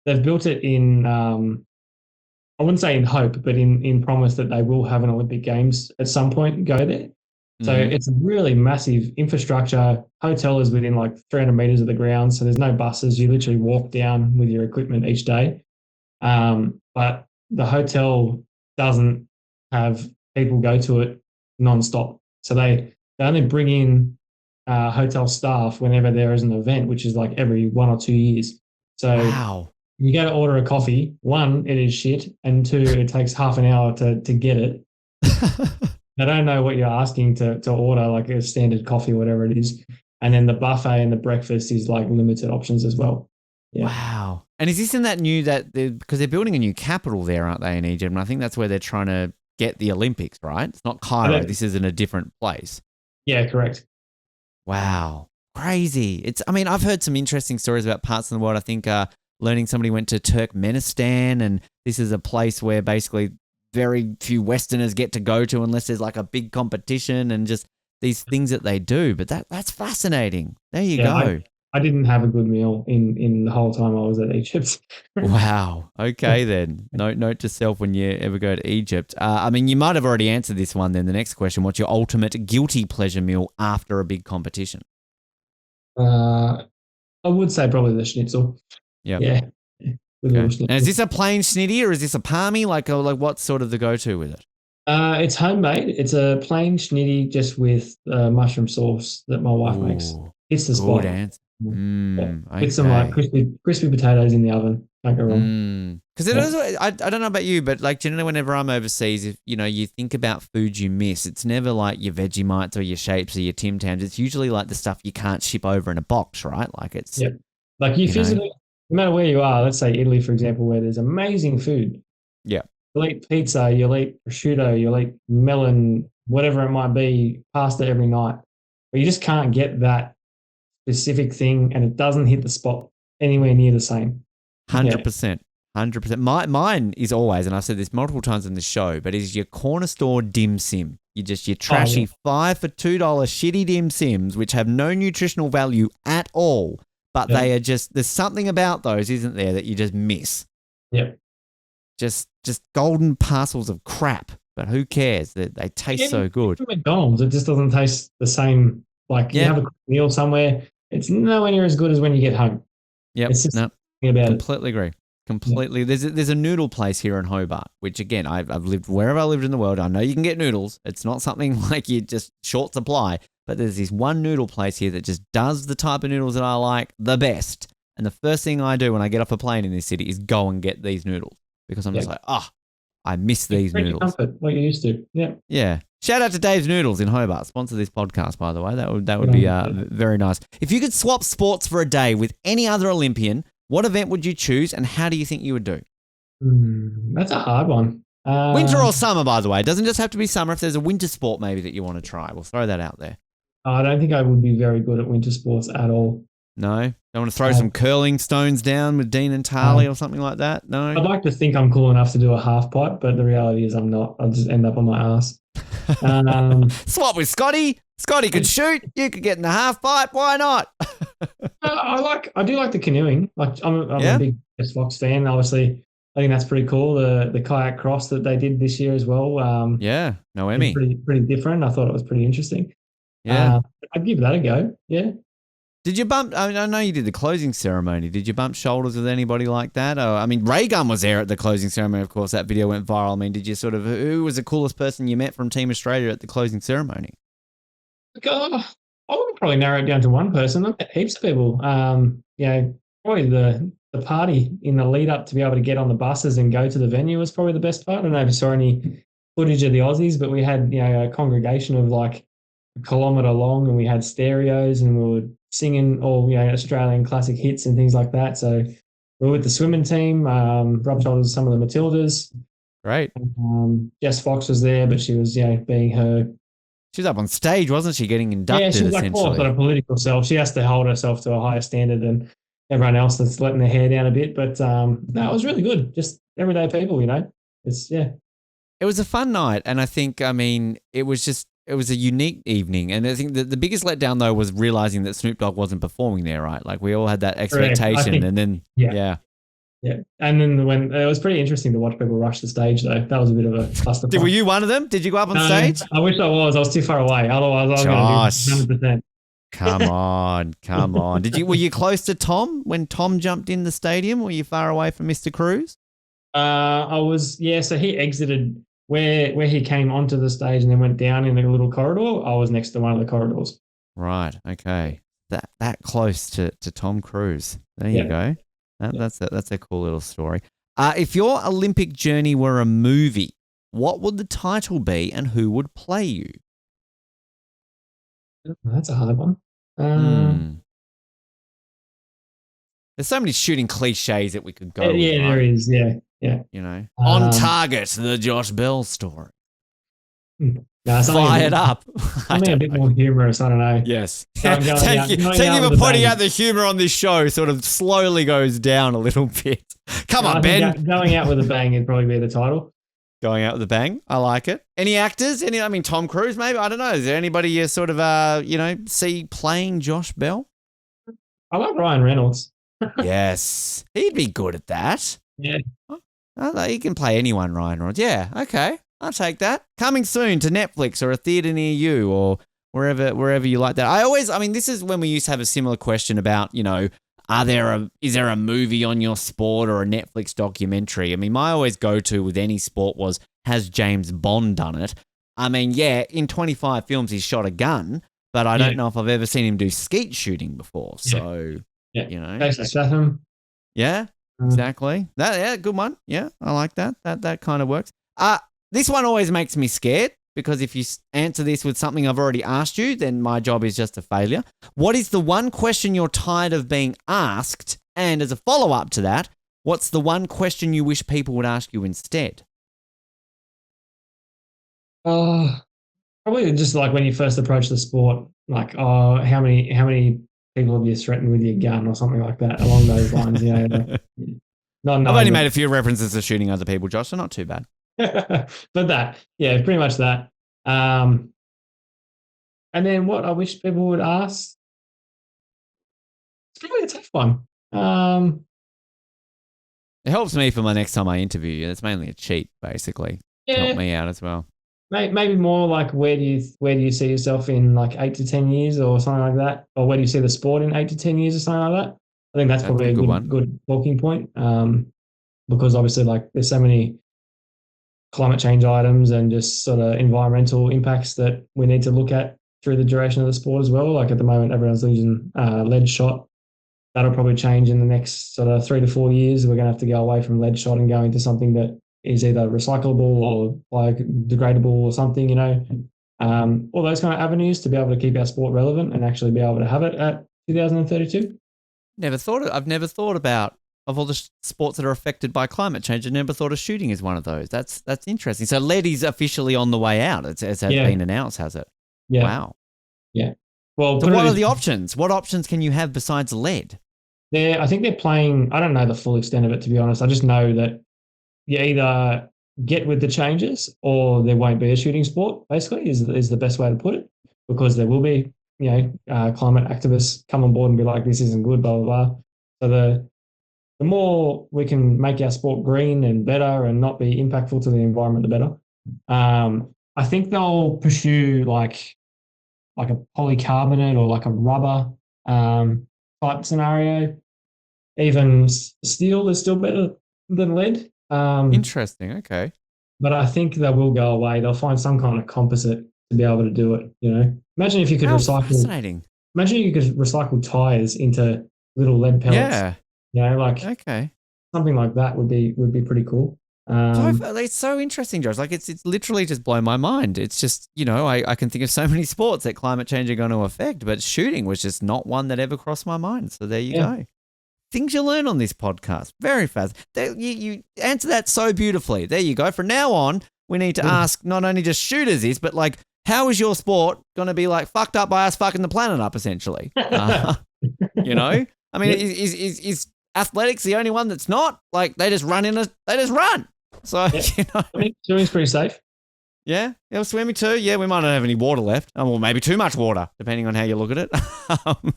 they've built it in, I wouldn't say in hope, but in promise that they will have an Olympic Games at some point go there. So it's a really massive infrastructure. Hotel is within like 300 meters of the ground. So there's no buses. You literally walk down with your equipment each day. But the hotel doesn't have people go to it nonstop. So they only bring in hotel staff whenever there is an event, which is like every 1 or 2 years. So you go to order a coffee. 1, it is shit. And 2, it takes half an hour to get it. They don't know what you're asking to order, like a standard coffee or whatever it is. And then the buffet and the breakfast is like limited options as well. Yeah. Wow. And is this in that new, because they're building a new capital there, aren't they, in Egypt? And I think that's where they're trying to get the Olympics, right? It's not Cairo. This is in a different place. Yeah, correct. Wow. Crazy. I've heard some interesting stories about parts of the world. I think learning somebody went to Turkmenistan, and this is a place where basically very few Westerners get to go to unless there's like a big competition and just these things that they do. But that's fascinating. There you go. I didn't have a good meal in the whole time I was at Egypt. Wow. Okay, then. Note to self when you ever go to Egypt. You might have already answered this one then. The next question, what's your ultimate guilty pleasure meal after a big competition? I would say probably the schnitzel. Yep. Yeah. Okay. Now, is this a plain schnitty or is this a palmy? Like what's sort of the go-to with it? It's homemade. It's a plain schnitty just with mushroom sauce that my wife makes. It's the spot. Good answer. With some like crispy potatoes in the oven. Don't go wrong. Because it is, I don't know about you, but like generally whenever I'm overseas, if you think about food you miss, it's never like your Vegemites or your Shapes or your Tim Tams. It's usually like the stuff you can't ship over in a box, right? Like it's like you physically. No matter where you are, let's say Italy, for example, where there's amazing food. Yeah. You'll eat pizza, you'll eat prosciutto, you'll eat melon, whatever it might be, pasta every night. But you just can't get that specific thing, and it doesn't hit the spot anywhere near the same. 100%. 100%. Mine is always, and I've said this multiple times in the show, but is your corner store dim sim. Your trashy $5 for $2 shitty dim sims, which have no nutritional value at all. But they are there's something about those, isn't there, that you just miss? Yep. Just golden parcels of crap, but who cares? They taste so good. From McDonald's, it just doesn't taste the same. Like you have a meal somewhere, it's nowhere near as good as when you get home. Yep. It's just completely agree. Completely. There's a noodle place here in Hobart, which again, I've lived wherever I lived in the world. I know you can get noodles. It's not something like you just short supply, but there's this one noodle place here that just does the type of noodles that I like the best. And the first thing I do when I get off a plane in this city is go and get these noodles because I'm just like, I miss these noodles. Comfort, like you used to. Yeah. Yeah. Shout out to Dave's Noodles in Hobart. Sponsor this podcast, by the way. That would be very nice. If you could swap sports for a day with any other Olympian, what event would you choose and how do you think you would do? That's a hard one. Winter or summer, by the way. It doesn't just have to be summer. If there's a winter sport maybe that you want to try, we'll throw that out there. I don't think I would be very good at winter sports at all. No? Don't want to throw some curling stones down with Dean and Tarly or something like that? No? I'd like to think I'm cool enough to do a half pipe, but the reality is I'm not. I'll just end up on my ass. Swap with Scotty. Scotty could shoot. You could get in the half pipe. Why not? I do like the canoeing. Like I'm a big S Fox fan. Obviously, I think that's pretty cool. The kayak cross that they did this year as well. Noemi. Pretty different. I thought it was pretty interesting. Yeah, I'd give that a go. Yeah. Did you bump? I know you did the closing ceremony. Did you bump shoulders with anybody like that? Ray Gunn was there at the closing ceremony. Of course, that video went viral. I mean, did you who was the coolest person you met from Team Australia at the closing ceremony? I would probably narrow it down to one person. I met heaps of people. Probably the party in the lead up to be able to get on the buses and go to the venue was probably the best part. I don't know if you saw any footage of the Aussies, but we had a congregation of like a kilometre long, and we had stereos, and we were singing all Australian classic hits and things like that. So we were with the swimming team, rubbed shoulders with some of the Matildas. Great. Jess Fox was there, but she was being her. She was up on stage, wasn't she, getting inducted? Yeah, she was like sort of political self. She has to hold herself to a higher standard than everyone else that's letting their hair down a bit. But no, it was really good. Just everyday people, It's It was a fun night, and I think, it was a unique evening. And I think the biggest letdown, though, was realizing that Snoop Dogg wasn't performing there, right? Like, we all had that expectation, and then, yeah. And then when it was pretty interesting to watch people rush the stage, though. That was a bit of a clusterfuck. Were you one of them? Did you go up on stage? I wish I was. I was too far away. Otherwise, I was going to do 100%. Come on. Were you close to Tom when Tom jumped in the stadium? Were you far away from Mr. Cruz? I was. Yeah. So he exited where he came onto the stage and then went down in a little corridor. I was next to one of the corridors. Right. Okay. That close to Tom Cruise. There you go. That's a cool little story. If your Olympic journey were a movie, what would the title be and who would play you? That's a hard one. There's so many shooting cliches that we could go with. Yeah, there is. Yeah. On Target, the Josh Bell story. Fired up. Something a bit more humorous. I don't know. Yes. Thank you for pointing out the humor on this show. Sort of slowly goes down a little bit. Come on, Ben. Going out with a bang would probably be the title. Going out with a bang. I like it. Any actors? Tom Cruise, maybe? I don't know. Is there anybody you sort of, see playing Josh Bell? I like Ryan Reynolds. Yes. He'd be good at that. Yeah. He can play anyone, Ryan Reynolds. Yeah. Okay. I'll take that. Coming soon to Netflix or a theater near you or wherever you like that. This is when we used to have a similar question about, is there a movie on your sport or a Netflix documentary? My always go-to with any sport was, has James Bond done it? In 25 films he's shot a gun, but I don't know if I've ever seen him do skeet shooting before. So, Jason Statham. Yeah, exactly. Good one. Yeah, I like that. That kind of works. This one always makes me scared because if you answer this with something I've already asked you, then my job is just a failure. What is the one question you're tired of being asked? And as a follow-up to that, what's the one question you wish people would ask you instead? Probably just like when you first approach the sport, like, how many people have you threatened with your gun or something like that along those lines? I've only made a few references to shooting other people, Josh, so not too bad. But pretty much that. And then what I wish people would ask, it's probably a tough one. It helps me for my next time I interview you. It's mainly a cheat, basically. Yeah. Help me out as well. Maybe more like where do you see yourself in like 8 to 10 years or something like that? Or where do you see the sport in 8 to 10 years or something like that? I think that's probably a good talking point. because obviously like there's so many climate change items and just sort of environmental impacts that we need to look at through the duration of the sport as well. Like at the moment, everyone's using lead shot. That'll probably change in the next sort of 3 to 4 years. We're going to have to go away from lead shot and go into something that is either recyclable or biodegradable or something, you know, all those kind of avenues to be able to keep our sport relevant and actually be able to have it at 2032. I've never thought about, of all the sports that are affected by climate change, I never thought of shooting as one of those. That's interesting. So lead is officially on the way out. It's been announced, has it? Yeah. Wow. Yeah. Well, so what are the options? What options can you have besides lead? I think they're playing, I don't know the full extent of it, to be honest. I just know that you either get with the changes or there won't be a shooting sport, basically, is the best way to put it, because there will be, you know, climate activists come on board and be like, this isn't good, blah, blah, blah. So the more we can make our sport green and better and not be impactful to the environment, the better. I think they'll pursue like a polycarbonate or like a rubber type scenario. Even steel is still better than lead. Interesting. Okay. But I think they will go away. They'll find some kind of composite to be able to do it. You know, imagine if you could recycle. Fascinating. Imagine you could recycle tires into little lead pellets. Yeah. You know, like okay, something like that would be pretty cool. It's so interesting, Josh. Like it's literally just blown my mind. It's just, you know, I can think of so many sports that climate change are going to affect, but shooting was just not one that ever crossed my mind. So there you go. Things you learn on this podcast. Very fast. You answer that so beautifully. There you go. From now on, we need to ask not only just shooters this, but like, how is your sport going to be like fucked up by us fucking the planet up, essentially? You know? I mean, is athletics the only one that's not? Like, they just run. So, you know. I think swimming's pretty safe. Yeah, swimming too. Yeah, we might not have any water left. Or maybe too much water, depending on how you look at it.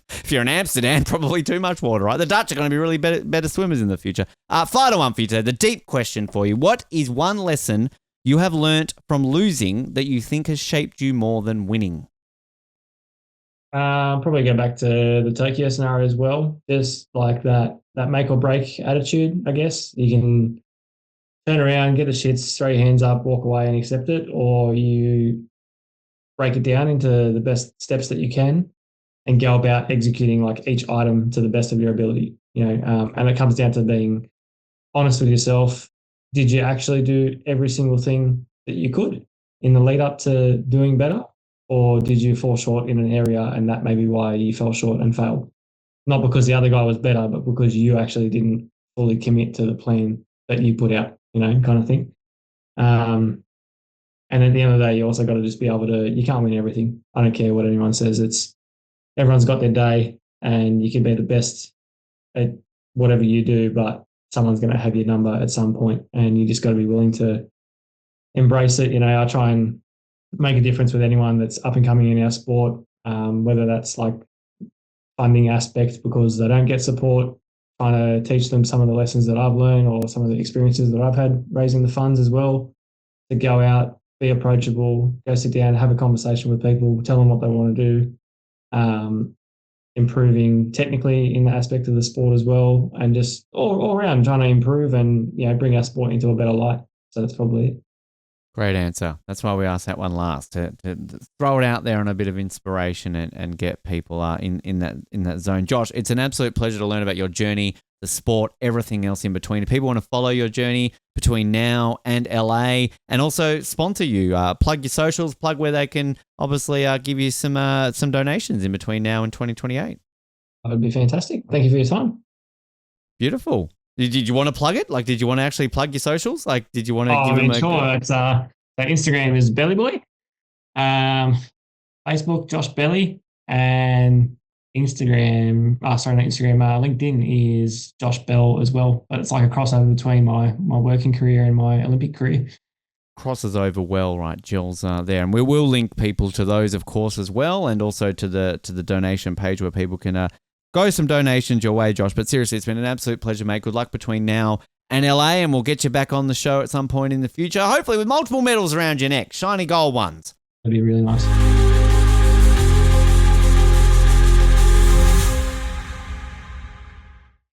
If you're in Amsterdam, probably too much water, right? The Dutch are going to be really better swimmers in the future. Final one for you today. The deep question for you. What is one lesson you have learnt from losing that you think has shaped you more than winning? Probably go back to the Tokyo scenario as well. Just like that make or break attitude, I guess. You can turn around, get the shits, throw your hands up, walk away and accept it, or you break it down into the best steps that you can and go about executing like each item to the best of your ability, you know, and it comes down to being honest with yourself. Did you actually do every single thing that you could in the lead up to doing better, or did you fall short in an area and that may be why you fell short and failed? Not because the other guy was better, but because you actually didn't fully commit to the plan that you put out, you know, kind of thing. And at the end of the day, you also got to just be able to, you can't win everything. I don't care what anyone says. Everyone's got their day and you can be the best at whatever you do, but someone's going to have your number at some point and you just got to be willing to embrace it. You know, I try and make a difference with anyone that's up and coming in our sport, whether that's like funding aspect because they don't get support, trying to teach them some of the lessons that I've learned or some of the experiences that I've had raising the funds as well, to go out, be approachable, go sit down, have a conversation with people, tell them what they want to do, improving technically in the aspect of the sport as well, and just all around trying to improve and, you know, bring our sport into a better light. So that's probably it. Great answer. That's why we asked that one last, to throw it out there on a bit of inspiration and get people in that zone. Josh, it's an absolute pleasure to learn about your journey, the sport, everything else in between. If people want to follow your journey between now and LA and also sponsor you, plug your socials, plug where they can obviously give you some donations in between now and 2028. That would be fantastic. Thank you for your time. Beautiful. Did you want to plug it? Like, did you want to actually plug your socials? Like, did you want to give them a... Sure. It's, Instagram is Bellyboy. Facebook, Josh Belly. And LinkedIn is Josh Bell as well. But it's like a crossover between my working career and my Olympic career. Crosses over well, right? Jill's there. And we will link people to those, of course, as well, and also to the donation page where people can... go some donations your way, Josh. But seriously, it's been an absolute pleasure, mate. Good luck between now and LA, and we'll get you back on the show at some point in the future, hopefully with multiple medals around your neck, shiny gold ones. That'd be really nice.